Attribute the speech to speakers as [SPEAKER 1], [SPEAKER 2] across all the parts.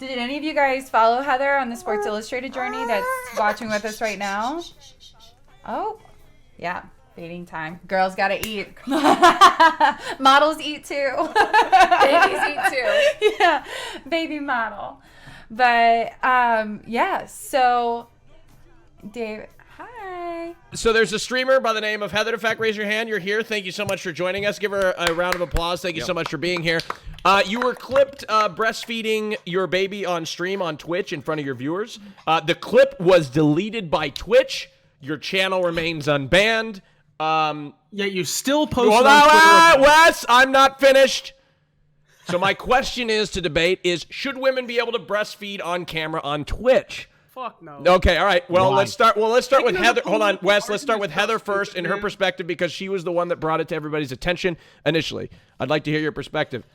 [SPEAKER 1] Did any of you guys follow Heather on the Sports Illustrated journey that's watching with us right now? Oh, yeah. Feeding time. Girls gotta eat. Models eat too.
[SPEAKER 2] Babies eat too.
[SPEAKER 1] Yeah, baby model. But yeah, so Dave, hi.
[SPEAKER 3] So there's a streamer by the name of HeatheredEffect. Raise your hand. You're here. Thank you so much for joining us. Give her a round of applause. Thank you so much for being here. You were clipped breastfeeding your baby on stream on Twitch in front of your viewers. The clip was deleted by Twitch. Your channel remains unbanned.
[SPEAKER 4] Yeah, you still post
[SPEAKER 3] Hold
[SPEAKER 4] on
[SPEAKER 3] on,
[SPEAKER 4] Twitter.
[SPEAKER 3] Wes, I'm not finished. So my question is to debate is, should women be able to breastfeed on camera on Twitch?
[SPEAKER 4] Fuck no.
[SPEAKER 3] Okay, all right. Well,
[SPEAKER 5] Why?
[SPEAKER 3] let's start with Heather. Hold on,
[SPEAKER 4] political
[SPEAKER 3] Wes. Let's start with
[SPEAKER 4] argument
[SPEAKER 3] Heather
[SPEAKER 4] about
[SPEAKER 3] first in her
[SPEAKER 4] man.
[SPEAKER 3] perspective because she was the one that brought it to everybody's attention initially. I'd like to hear your perspective.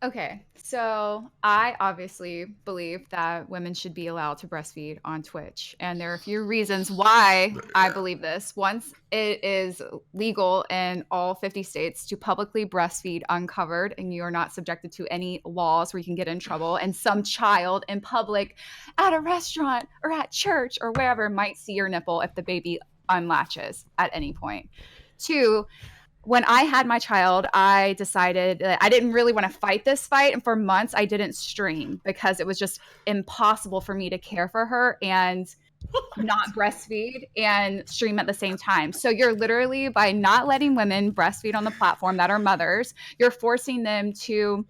[SPEAKER 2] Okay, so I obviously believe that women should be allowed to breastfeed on Twitch. And there are a few reasons why I believe this. Once, it is legal in all 50 states to publicly breastfeed uncovered, and you are not subjected to any laws where you can get in trouble. And some child in public at a restaurant or at church or wherever might see your nipple if the baby unlatches at any point. Two, when I had my child, I decided that I didn't really want to fight this fight. And for months, I didn't stream because it was just impossible for me to care for her and not breastfeed and stream at the same time. So you're literally, by not letting women breastfeed on the platform that are mothers, you're forcing them to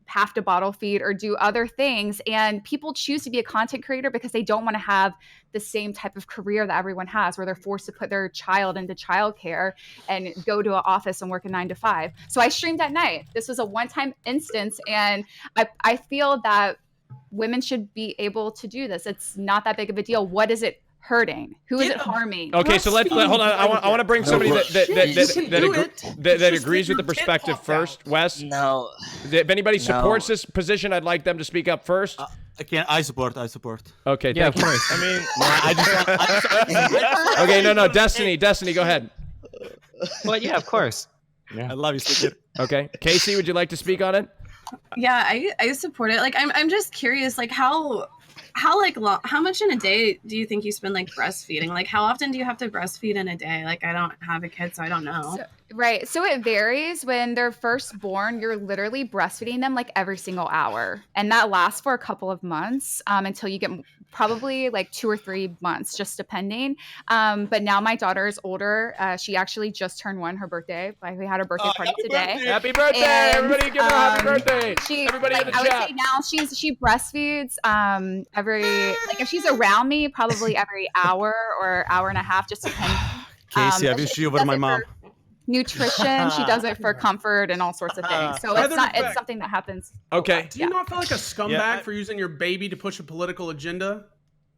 [SPEAKER 2] have to bottle feed or do other things. And people choose to be a content creator because they don't want to have the same type of career that everyone has, where they're forced to put their child into childcare and go to an office and work a 9 to 5. So I streamed at night. This was a one-time instance. And I feel that women should be able to do this. It's not that big of a deal. What is it hurting? Who is it harming?
[SPEAKER 3] Okay, so hold on. I want to bring somebody that agrees with the perspective first. Wes,
[SPEAKER 5] No.
[SPEAKER 3] if anybody supports this position, I'd like them to speak up first.
[SPEAKER 6] I support.
[SPEAKER 3] Okay,
[SPEAKER 7] Yeah,
[SPEAKER 3] thank
[SPEAKER 7] of
[SPEAKER 3] you.
[SPEAKER 7] course.
[SPEAKER 6] I mean,
[SPEAKER 3] Okay, no, Destiny, go ahead.
[SPEAKER 7] Well, yeah, of course.
[SPEAKER 6] I love you, Sticker.
[SPEAKER 3] Okay, Casey, would you like to speak on it?
[SPEAKER 8] Yeah, I support it. Like, I'm just curious, like, how much in a day do you think you spend like breastfeeding? Like, how often do you have to breastfeed in a day? Like, I don't have a kid, so I don't know.
[SPEAKER 2] Right. So it varies. When they're first born, you're literally breastfeeding them like every single hour. And that lasts for a couple of months until you get probably like 2 or 3 months, just depending. But now my daughter is older. She actually just turned 1, her birthday. We had her birthday party today.
[SPEAKER 3] Happy birthday!
[SPEAKER 2] And,
[SPEAKER 3] Everybody give her a happy birthday! Everybody in the
[SPEAKER 2] I would
[SPEAKER 3] chat.
[SPEAKER 2] say now she breastfeeds if she's around me, probably every hour or hour and a half, just depending.
[SPEAKER 6] Casey, I wish you were my mom.
[SPEAKER 2] Nutrition, she does it for comfort and all sorts of things. So it's something that happens.
[SPEAKER 3] Okay.
[SPEAKER 4] Do you not feel like a scumbag for using your baby to push a political agenda?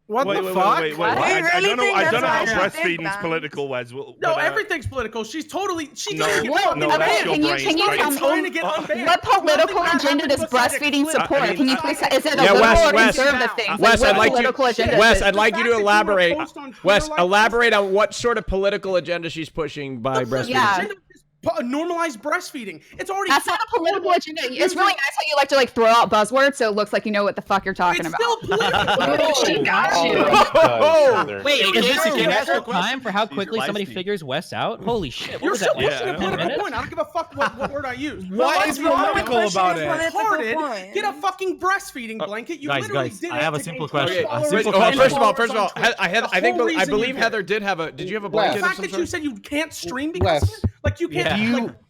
[SPEAKER 9] What
[SPEAKER 4] the
[SPEAKER 9] wait,
[SPEAKER 4] fuck?
[SPEAKER 9] Wait.
[SPEAKER 8] What?
[SPEAKER 9] I don't know. I don't know how
[SPEAKER 8] That's
[SPEAKER 9] breastfeeding's political, Wes.
[SPEAKER 4] No, everything's political. She's totally. She
[SPEAKER 9] No,
[SPEAKER 4] doesn't get
[SPEAKER 9] no,
[SPEAKER 4] unbanned.
[SPEAKER 9] that's your
[SPEAKER 2] Can you
[SPEAKER 9] brain,
[SPEAKER 2] tell
[SPEAKER 9] right?
[SPEAKER 4] It's trying to
[SPEAKER 2] me
[SPEAKER 4] get unbanned.
[SPEAKER 2] what political
[SPEAKER 4] Nothing
[SPEAKER 2] agenda does
[SPEAKER 4] happens besides
[SPEAKER 2] breastfeeding
[SPEAKER 4] a clip.
[SPEAKER 2] support?
[SPEAKER 9] I mean,
[SPEAKER 2] Can you please? Is it a
[SPEAKER 3] Yeah,
[SPEAKER 2] liberal
[SPEAKER 3] Wes,
[SPEAKER 2] or
[SPEAKER 3] Wes.
[SPEAKER 2] conservative thing?
[SPEAKER 3] Wes,
[SPEAKER 2] What
[SPEAKER 3] I'd like
[SPEAKER 2] political
[SPEAKER 3] you.
[SPEAKER 2] agenda
[SPEAKER 3] Wes,
[SPEAKER 2] is it?
[SPEAKER 3] I'd like you to elaborate.
[SPEAKER 4] Post on Twitter
[SPEAKER 3] Wes,
[SPEAKER 4] like
[SPEAKER 3] elaborate on what sort of political agenda she's pushing by breastfeeding.
[SPEAKER 2] Yeah.
[SPEAKER 4] agenda is normalized breastfeeding. It's already.
[SPEAKER 2] That's not a political agenda. It's really nice how you like to like throw out buzzwords so it looks like you know what the fuck you're talking
[SPEAKER 4] It's
[SPEAKER 2] about.
[SPEAKER 4] still political.
[SPEAKER 8] She got you.
[SPEAKER 7] Wait,
[SPEAKER 6] Hey,
[SPEAKER 7] is
[SPEAKER 6] Casey,
[SPEAKER 7] there
[SPEAKER 6] can I
[SPEAKER 7] a
[SPEAKER 6] ask you a
[SPEAKER 7] real
[SPEAKER 6] question?
[SPEAKER 7] time for how quickly somebody
[SPEAKER 9] feisty.
[SPEAKER 7] figures Wes out? Holy shit! What
[SPEAKER 4] You're
[SPEAKER 7] was
[SPEAKER 4] still
[SPEAKER 7] that?
[SPEAKER 4] pushing a
[SPEAKER 7] Ten
[SPEAKER 4] political
[SPEAKER 7] minutes?
[SPEAKER 4] point. I don't give a fuck what word I use.
[SPEAKER 6] What is political about it?
[SPEAKER 4] Retarded. Get a fucking breastfeeding blanket. You literally did it.
[SPEAKER 6] I have a
[SPEAKER 4] to
[SPEAKER 6] simple
[SPEAKER 4] gain
[SPEAKER 6] question.
[SPEAKER 4] followers
[SPEAKER 6] A simple
[SPEAKER 4] and
[SPEAKER 6] question.
[SPEAKER 3] First of all,
[SPEAKER 4] followers on Twitch.
[SPEAKER 3] I
[SPEAKER 4] The whole
[SPEAKER 3] I
[SPEAKER 4] reason
[SPEAKER 3] believe
[SPEAKER 4] you did
[SPEAKER 3] Heather
[SPEAKER 4] it.
[SPEAKER 3] did have a. Did you have a
[SPEAKER 4] The
[SPEAKER 3] blanket of
[SPEAKER 4] fact
[SPEAKER 3] some
[SPEAKER 4] that
[SPEAKER 3] sort?
[SPEAKER 4] you said you can't stream because of it? Like you can't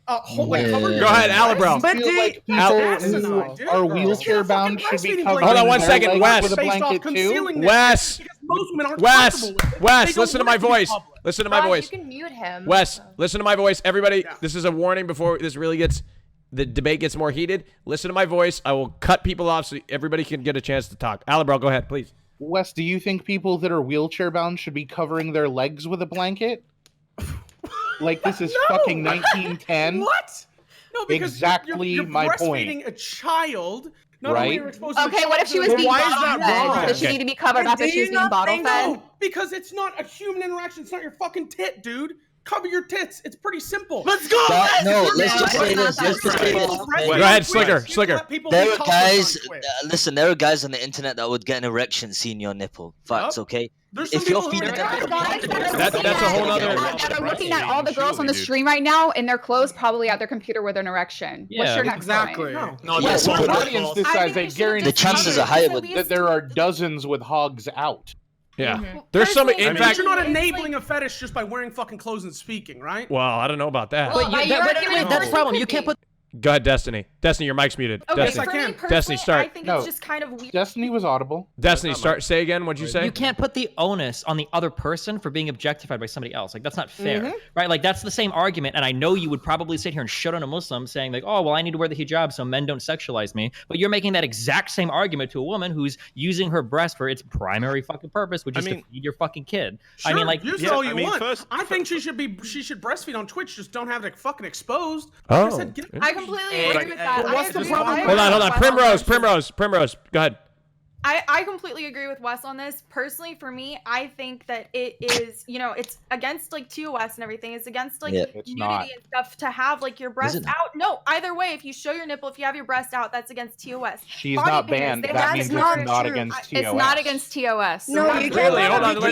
[SPEAKER 4] hold like cover your
[SPEAKER 3] Go ahead, Alebrelle.
[SPEAKER 5] I feel like people
[SPEAKER 4] Asinine,
[SPEAKER 5] who
[SPEAKER 4] dude.
[SPEAKER 5] are
[SPEAKER 4] Just
[SPEAKER 5] wheelchair
[SPEAKER 4] get a
[SPEAKER 5] bound
[SPEAKER 4] fucking
[SPEAKER 5] should be
[SPEAKER 4] breastfeeding
[SPEAKER 5] covered.
[SPEAKER 3] Hold on one
[SPEAKER 5] their
[SPEAKER 3] second,
[SPEAKER 5] legs
[SPEAKER 3] Wes.
[SPEAKER 5] with a
[SPEAKER 4] Based off
[SPEAKER 5] blanket too.
[SPEAKER 4] concealing this
[SPEAKER 3] Wes.
[SPEAKER 4] because most women aren't
[SPEAKER 3] Wes,
[SPEAKER 4] comfortable with it. They
[SPEAKER 3] Wes,
[SPEAKER 4] don't
[SPEAKER 3] listen to
[SPEAKER 4] want
[SPEAKER 3] my
[SPEAKER 4] it to be
[SPEAKER 3] voice.
[SPEAKER 4] public.
[SPEAKER 3] Listen to my voice.
[SPEAKER 2] You can mute him.
[SPEAKER 3] Wes, listen to my voice. Everybody, this is a warning before this really gets, the debate gets more heated. Listen to my voice. I will cut people off so everybody can get a chance to talk. Alebrelle, go ahead, please.
[SPEAKER 5] Wes, do you think people that are wheelchair bound should be covering their legs with a blanket? Like this is fucking 1910?
[SPEAKER 4] What? No, because
[SPEAKER 5] Exactly
[SPEAKER 4] you're
[SPEAKER 5] my
[SPEAKER 4] breastfeeding
[SPEAKER 5] point.
[SPEAKER 4] a child. Not
[SPEAKER 5] Right?
[SPEAKER 4] only are exposed to
[SPEAKER 2] Okay,
[SPEAKER 4] the
[SPEAKER 2] what if she was
[SPEAKER 4] child,
[SPEAKER 2] being
[SPEAKER 9] why is
[SPEAKER 2] bottle
[SPEAKER 9] that
[SPEAKER 2] fed?
[SPEAKER 9] wrong?
[SPEAKER 2] Does she need to be covered up if she was being bottle fed?
[SPEAKER 4] No, because it's not a human interaction. It's not your fucking tit, dude. Cover your tits. It's pretty simple.
[SPEAKER 10] Let's go. No, let's just say this. Let's just say this.
[SPEAKER 3] Go ahead, Slicker.
[SPEAKER 10] There are guys. Listen, there are guys on the internet that would get an erection seeing your nipple. Facts, okay? If you're feeding them,
[SPEAKER 3] that's a whole other.
[SPEAKER 2] They're looking at all the girls on the stream right now in their clothes, probably at their computer with an erection. What's your next
[SPEAKER 5] exactly.
[SPEAKER 2] point?
[SPEAKER 5] No, that's what audience this size. I guarantee
[SPEAKER 10] the chances are higher
[SPEAKER 5] that there are dozens with hogs out.
[SPEAKER 3] Yeah, there's some. In fact,
[SPEAKER 4] you're not enabling a fetish just by wearing fucking clothes and speaking, right?
[SPEAKER 3] Well, I don't know about that.
[SPEAKER 11] Well, that's the problem. You can't put.
[SPEAKER 3] Go ahead, Destiny. Destiny, your mic's muted.
[SPEAKER 8] Okay,
[SPEAKER 3] Destiny.
[SPEAKER 8] for me personally,
[SPEAKER 3] Destiny, start.
[SPEAKER 8] I think it's just kind of weird.
[SPEAKER 5] Destiny was audible.
[SPEAKER 3] Destiny, start. Say again. What'd you say?
[SPEAKER 7] You can't put the onus on the other person for being objectified by somebody else. Like, that's not fair, right? Like, that's the same argument. And I know you would probably sit here and shit on a Muslim saying, like, oh, well, I need to wear the hijab so men don't sexualize me. But you're making that exact same argument to a woman who's using her breast for its primary fucking purpose, which is to feed your fucking kid.
[SPEAKER 4] Sure,
[SPEAKER 7] I mean, like,
[SPEAKER 4] use it all you want. I think she should breastfeed on Twitch. Just don't have it fucking exposed.
[SPEAKER 3] Oh.
[SPEAKER 8] I completely agree with that.
[SPEAKER 3] What's the problem? Hold on. Primrose. Go ahead.
[SPEAKER 8] I completely agree with Wes on this. Personally, for me, I think that it is, it's against like TOS and everything. It's against like nudity and stuff to have like your breast out. No, either way, if you show your nipple, if you have your breast out, that's against TOS.
[SPEAKER 5] She's not banned. That means it's not against TOS.
[SPEAKER 2] It's not against TOS.
[SPEAKER 1] No, you can't.
[SPEAKER 3] Really? Hold on. Hold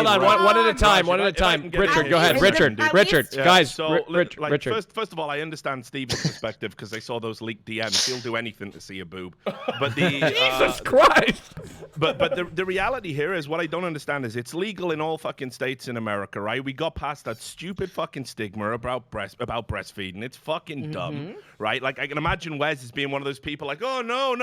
[SPEAKER 3] on. One at a time. Richard, go ahead. Richard. Guys, Richard.
[SPEAKER 9] First of all, I understand Steven's perspective because they saw those leaked DMs. He'll do anything to see a boob. But
[SPEAKER 3] Jesus Christ.
[SPEAKER 9] But the reality here is what I don't understand is it's legal in all fucking states in America, right? We got past that stupid fucking stigma about breastfeeding. It's fucking dumb, right? Like I can imagine Wes as being one of those people like, oh no,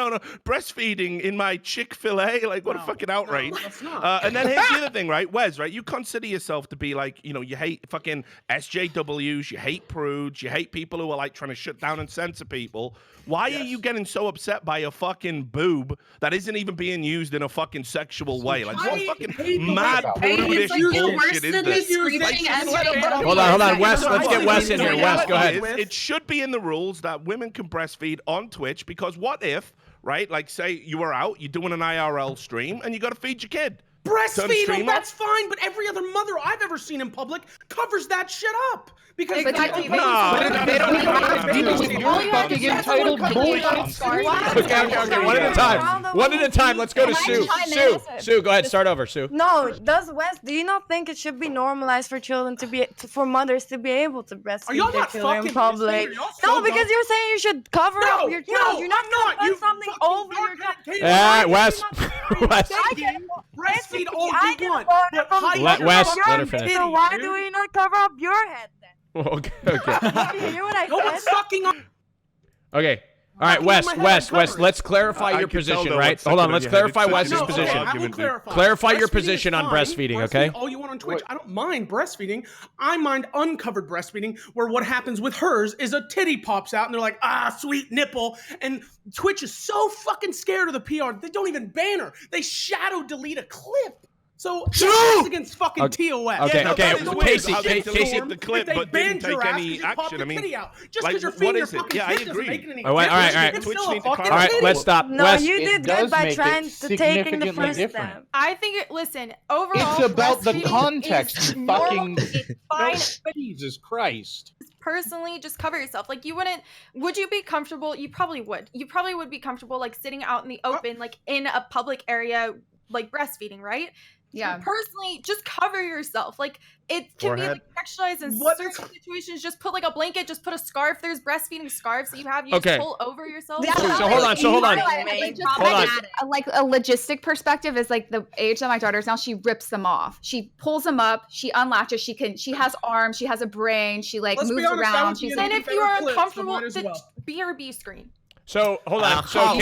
[SPEAKER 9] breastfeeding in my Chick-fil-A, like what a fucking outrage.
[SPEAKER 4] No, that's not.
[SPEAKER 9] And then here's the other thing, right, Wes, right? You consider yourself to be like, you hate fucking SJWs, you hate prudes, you hate people who are like trying to shut down and censor people. Why are you getting so upset by a fucking boob that isn't even being used in a fucking sexual way? Like, what fucking mad prudish bullshit is this?
[SPEAKER 3] Hold on. Wes, let's get Wes in here. Wes, go ahead.
[SPEAKER 9] It should be in the rules that women can breastfeed on Twitch because what if, right, like say you were out, you're doing an IRL stream, and you got to feed your kid.
[SPEAKER 4] Breastfeed them, that's fine, but every other mother I've ever seen in public covers that shit up. Because
[SPEAKER 3] Okay, one at a time. Let's go to Sue. Sue, go ahead. Start over, Sue.
[SPEAKER 12] No, do you not think it should be normalized for children for mothers to be able to breastfeed their children in public? No, because you're saying you should cover up your child. You're not going to put something over your child.
[SPEAKER 3] Wes.
[SPEAKER 4] Breastfeed all you want.
[SPEAKER 3] Let her finish.
[SPEAKER 12] So why do we not cover up your head then?
[SPEAKER 3] Okay.
[SPEAKER 12] You hear what I said?
[SPEAKER 3] Okay. All right, Wes, let's clarify your position, right? Hold on, let's clarify Wes's position. Clarify your position on breastfeeding, okay?
[SPEAKER 4] All you want on Twitch. I don't mind breastfeeding. I mind uncovered breastfeeding, where what happens with hers is a titty pops out, and they're like, sweet nipple. And Twitch is so fucking scared of the PR, they don't even ban her. They shadow delete a clip. So that's against fucking TOS.
[SPEAKER 3] Okay. Casey,
[SPEAKER 9] the clip, but didn't take any action. I mean,
[SPEAKER 4] just because you're feeding your fucking kid doesn't make it any
[SPEAKER 3] all right, let's stop.
[SPEAKER 12] No,
[SPEAKER 3] Wes,
[SPEAKER 12] you did good by trying to take in the first step.
[SPEAKER 8] I think overall,
[SPEAKER 5] it's about the context. You fucking
[SPEAKER 8] fine.
[SPEAKER 5] Jesus Christ.
[SPEAKER 8] Personally, just cover yourself. Like would you be comfortable? You probably would. You probably would be comfortable like sitting out in the open, like in a public area, like breastfeeding, right?
[SPEAKER 2] Yeah.
[SPEAKER 8] So personally, just cover yourself. Like it can be like sexualized in certain situations. Just put like a blanket, just put a scarf. There's breastfeeding scarves that you have. You just pull over yourself.
[SPEAKER 2] Yeah,
[SPEAKER 3] so hold on.
[SPEAKER 2] Like a logistic perspective is like the age that my daughter is now. She rips them off. She pulls them up. She unlatches. She has arms. She has a brain. She like moves around. She's
[SPEAKER 8] and if you are uncomfortable, BRB screen.
[SPEAKER 3] So hold on.
[SPEAKER 11] She's not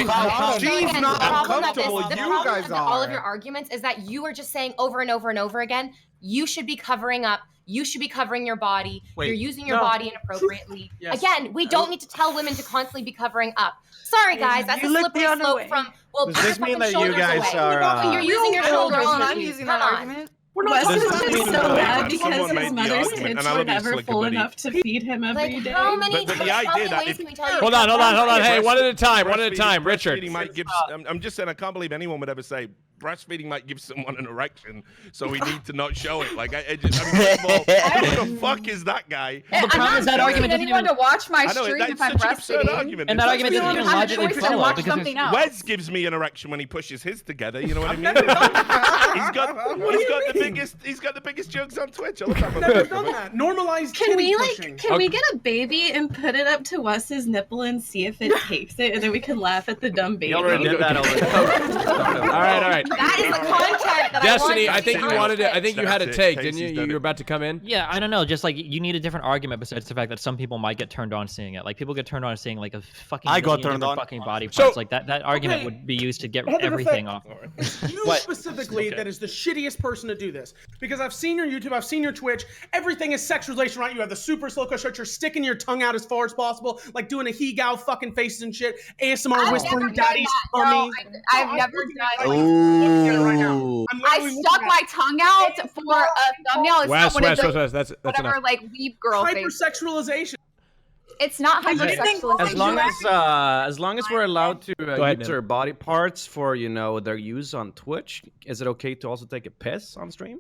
[SPEAKER 11] uncomfortable. You guys are.
[SPEAKER 13] All of your arguments is that you are just saying over and over and over again, you should be covering up. You should be covering your body. You're using your body inappropriately.
[SPEAKER 4] Yes.
[SPEAKER 13] Again, we don't need to tell women to constantly be covering up. Sorry, guys, that's a slippery slope from. Well,
[SPEAKER 6] does this mean that you guys
[SPEAKER 13] are? You're using your shoulders.
[SPEAKER 8] I'm using that argument. Wes
[SPEAKER 9] is
[SPEAKER 8] just so mad
[SPEAKER 9] because his mother's kids were never full enough
[SPEAKER 8] to feed him every day.
[SPEAKER 13] How many
[SPEAKER 9] But the idea that
[SPEAKER 13] ways can we tell you?
[SPEAKER 3] Hold on. Hey, one at a time. Richard.
[SPEAKER 9] I'm just saying, I can't believe anyone would ever say breastfeeding might give someone an erection, so we need to not show it. Like, I mean, first of all, who the fuck is that guy?
[SPEAKER 7] The problem is that argument doesn't even
[SPEAKER 2] to watch my
[SPEAKER 9] I know,
[SPEAKER 2] stream
[SPEAKER 9] that's
[SPEAKER 2] if I'm
[SPEAKER 9] such an absurd
[SPEAKER 2] breastfeeding.
[SPEAKER 9] argument.
[SPEAKER 7] And that argument doesn't even logically
[SPEAKER 2] choice to
[SPEAKER 7] follow
[SPEAKER 2] watch
[SPEAKER 7] because
[SPEAKER 2] something
[SPEAKER 7] there's-
[SPEAKER 2] else.
[SPEAKER 9] Wes gives me an erection when he pushes his together. You know what I mean? He's got the biggest jokes on Twitch.
[SPEAKER 4] I've never done that. Normalized.
[SPEAKER 8] Can we
[SPEAKER 4] pushing.
[SPEAKER 8] can we get a baby and put it up to Wes's nipple and see if it takes it, and then we can laugh at the dumb baby?
[SPEAKER 6] He already did that already.
[SPEAKER 3] All right.
[SPEAKER 13] That is the content that
[SPEAKER 3] Destiny,
[SPEAKER 13] I want
[SPEAKER 3] I think you
[SPEAKER 13] to see.
[SPEAKER 3] wanted it. I think you had a
[SPEAKER 9] That's it.
[SPEAKER 3] take, didn't you?
[SPEAKER 9] Casey's
[SPEAKER 3] You
[SPEAKER 9] done
[SPEAKER 3] were
[SPEAKER 9] it.
[SPEAKER 3] about to come in.
[SPEAKER 7] Yeah, I don't know. Just like you need a different argument besides the fact that some people might get turned on seeing it. Like people get turned on seeing like a fucking
[SPEAKER 6] I got
[SPEAKER 7] million
[SPEAKER 6] turned
[SPEAKER 7] different
[SPEAKER 6] on.
[SPEAKER 7] fucking body
[SPEAKER 3] So-
[SPEAKER 7] parts. Like that argument
[SPEAKER 4] Okay.
[SPEAKER 7] would be used to get
[SPEAKER 4] HeatheredEffect.
[SPEAKER 7] everything off.
[SPEAKER 4] You
[SPEAKER 10] What?
[SPEAKER 4] specifically, that is the shittiest person to do this. Because I've seen your YouTube, I've seen your Twitch. Everything is sexualization, right? You have the super silico shirt, you're sticking your tongue out as far as possible, like doing a he-gow fucking faces and shit. ASMR
[SPEAKER 2] I've
[SPEAKER 4] whispering
[SPEAKER 2] never done
[SPEAKER 4] daddy's
[SPEAKER 2] that. No,
[SPEAKER 4] tummy.
[SPEAKER 2] I've never done
[SPEAKER 10] Ooh.
[SPEAKER 2] I stuck my tongue out for a thumbnail. It's not one of those
[SPEAKER 3] That's
[SPEAKER 2] whatever
[SPEAKER 3] enough.
[SPEAKER 2] like weeb girl face.
[SPEAKER 4] Hypersexualization.
[SPEAKER 2] It's not
[SPEAKER 12] Do you think-
[SPEAKER 2] hypersexualization.
[SPEAKER 6] As long as we're allowed to
[SPEAKER 3] ahead,
[SPEAKER 6] use
[SPEAKER 3] Nim.
[SPEAKER 6] our body parts for their use on Twitch, is it okay to also take a piss on stream?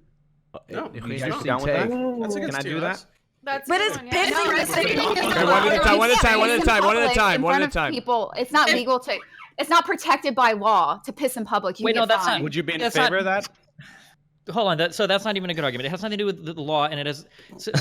[SPEAKER 4] No,
[SPEAKER 6] You
[SPEAKER 4] it's
[SPEAKER 6] guys
[SPEAKER 4] not.
[SPEAKER 6] down with that?
[SPEAKER 4] That's
[SPEAKER 6] Can
[SPEAKER 4] against
[SPEAKER 6] I do
[SPEAKER 4] you.
[SPEAKER 6] that?
[SPEAKER 2] That's
[SPEAKER 12] But it's
[SPEAKER 2] breastfeeding
[SPEAKER 12] pissing.
[SPEAKER 2] is
[SPEAKER 3] Okay,
[SPEAKER 2] allowed.
[SPEAKER 3] one at a time, one at a time, one at a
[SPEAKER 2] In
[SPEAKER 3] time, one at a
[SPEAKER 2] public,
[SPEAKER 3] time,
[SPEAKER 2] in
[SPEAKER 3] one
[SPEAKER 2] front
[SPEAKER 3] at a
[SPEAKER 2] of
[SPEAKER 3] time.
[SPEAKER 2] People, it's not legal to. It's not protected by law to piss in public. You
[SPEAKER 7] Wait,
[SPEAKER 2] get
[SPEAKER 7] no, that's not-
[SPEAKER 2] fined.
[SPEAKER 6] Would you be in
[SPEAKER 7] That's
[SPEAKER 6] favor
[SPEAKER 7] not-
[SPEAKER 6] of that?
[SPEAKER 7] Hold on, so that's not even a good argument. It has nothing to do with the law, and it is so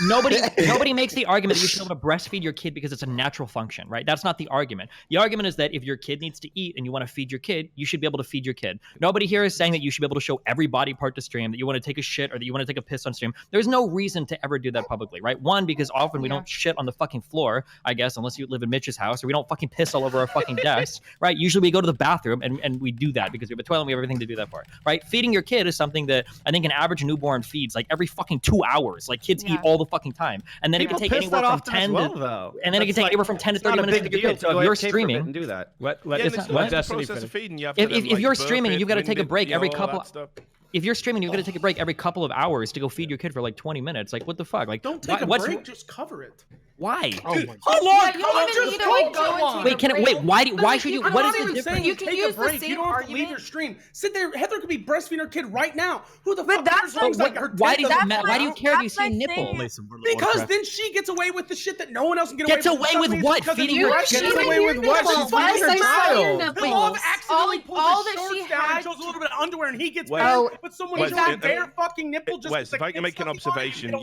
[SPEAKER 7] nobody makes the argument that you should be able to breastfeed your kid because it's a natural function, right? That's not the argument. The argument is that if your kid needs to eat and you want to feed your kid, you should be able to feed your kid. Nobody here is saying that you should be able to show every body part to stream, that you want to take a shit or that you want to take a piss on stream. There's no reason to ever do that publicly, right? One, because often we don't shit on the fucking floor, I guess, unless you live in Mitch's house, or we don't fucking piss all over our fucking desks, right? Usually we go to the bathroom and we do that because we have a toilet and we have everything to do that for, right? Feeding your kid is something that I think an average newborn feeds like every fucking 2 hours. Like kids eat all the fucking time. And then
[SPEAKER 6] People
[SPEAKER 7] it can take
[SPEAKER 6] piss
[SPEAKER 7] anywhere
[SPEAKER 6] that
[SPEAKER 7] from
[SPEAKER 6] often
[SPEAKER 7] 10
[SPEAKER 6] as well,
[SPEAKER 7] to
[SPEAKER 6] though.
[SPEAKER 7] and then it can
[SPEAKER 6] That's
[SPEAKER 7] take
[SPEAKER 6] like-
[SPEAKER 7] anywhere from 10 to
[SPEAKER 6] it's not
[SPEAKER 7] 30
[SPEAKER 6] a
[SPEAKER 7] minutes to
[SPEAKER 6] big
[SPEAKER 7] feed your
[SPEAKER 6] deal
[SPEAKER 7] kid. So
[SPEAKER 6] to
[SPEAKER 7] if
[SPEAKER 6] go
[SPEAKER 7] you're
[SPEAKER 6] cave for a bit
[SPEAKER 7] streaming,
[SPEAKER 6] and do that.
[SPEAKER 3] Let
[SPEAKER 9] Yeah,
[SPEAKER 3] Destiny
[SPEAKER 9] it's
[SPEAKER 3] finish.
[SPEAKER 9] process of feeding. You have
[SPEAKER 7] if
[SPEAKER 9] to then,
[SPEAKER 7] you're
[SPEAKER 9] like,
[SPEAKER 7] streaming
[SPEAKER 9] burp
[SPEAKER 7] and you've got to
[SPEAKER 9] it,
[SPEAKER 7] take a
[SPEAKER 9] wind it,
[SPEAKER 7] break
[SPEAKER 9] you
[SPEAKER 7] every
[SPEAKER 9] know, all
[SPEAKER 7] couple
[SPEAKER 9] that stuff.
[SPEAKER 7] if you're streaming, you're going to take a break every couple of hours to go feed your kid for like 20 minutes. Like, what the fuck? Like,
[SPEAKER 4] Don't take a
[SPEAKER 7] what's,
[SPEAKER 4] break, just cover it.
[SPEAKER 7] Why?
[SPEAKER 4] Oh my
[SPEAKER 2] Yeah, you don't even need to like go into
[SPEAKER 7] Wait, can it, wait? Why should you?
[SPEAKER 4] I'm
[SPEAKER 7] What
[SPEAKER 4] not
[SPEAKER 7] is the
[SPEAKER 4] even
[SPEAKER 7] difference?
[SPEAKER 4] saying
[SPEAKER 2] You can
[SPEAKER 4] take
[SPEAKER 2] use
[SPEAKER 4] a
[SPEAKER 2] the
[SPEAKER 4] break.
[SPEAKER 2] same
[SPEAKER 4] You don't have to leave
[SPEAKER 2] argument.
[SPEAKER 4] your stream. Sit there. Heather could be breastfeeding her kid right now. Who the fuck?
[SPEAKER 12] that's
[SPEAKER 4] cares?
[SPEAKER 12] like-
[SPEAKER 4] Like, her
[SPEAKER 7] Why
[SPEAKER 4] kid
[SPEAKER 7] does
[SPEAKER 4] doesn't
[SPEAKER 7] it matter?
[SPEAKER 4] matter.
[SPEAKER 7] Why do you care if you
[SPEAKER 12] That's my
[SPEAKER 7] see nipple?
[SPEAKER 12] thing.
[SPEAKER 4] Because then she gets away with the shit that no one else can get
[SPEAKER 7] Gets
[SPEAKER 4] away with.
[SPEAKER 7] away with what? Feeding your
[SPEAKER 4] Gets
[SPEAKER 7] kid?
[SPEAKER 4] away with what? She's
[SPEAKER 8] Why
[SPEAKER 4] feeding her
[SPEAKER 8] is that your
[SPEAKER 4] child.
[SPEAKER 8] nipple?
[SPEAKER 4] The mom accidentally pulls
[SPEAKER 2] all
[SPEAKER 4] his
[SPEAKER 2] that she
[SPEAKER 4] shorts down and
[SPEAKER 2] had-
[SPEAKER 4] shows a little bit of underwear, and he gets
[SPEAKER 9] Wes,
[SPEAKER 4] mad. But someone
[SPEAKER 9] Wes,
[SPEAKER 4] shows a
[SPEAKER 9] it-
[SPEAKER 4] bare fucking nipple just
[SPEAKER 9] Wes, if I can make an observation,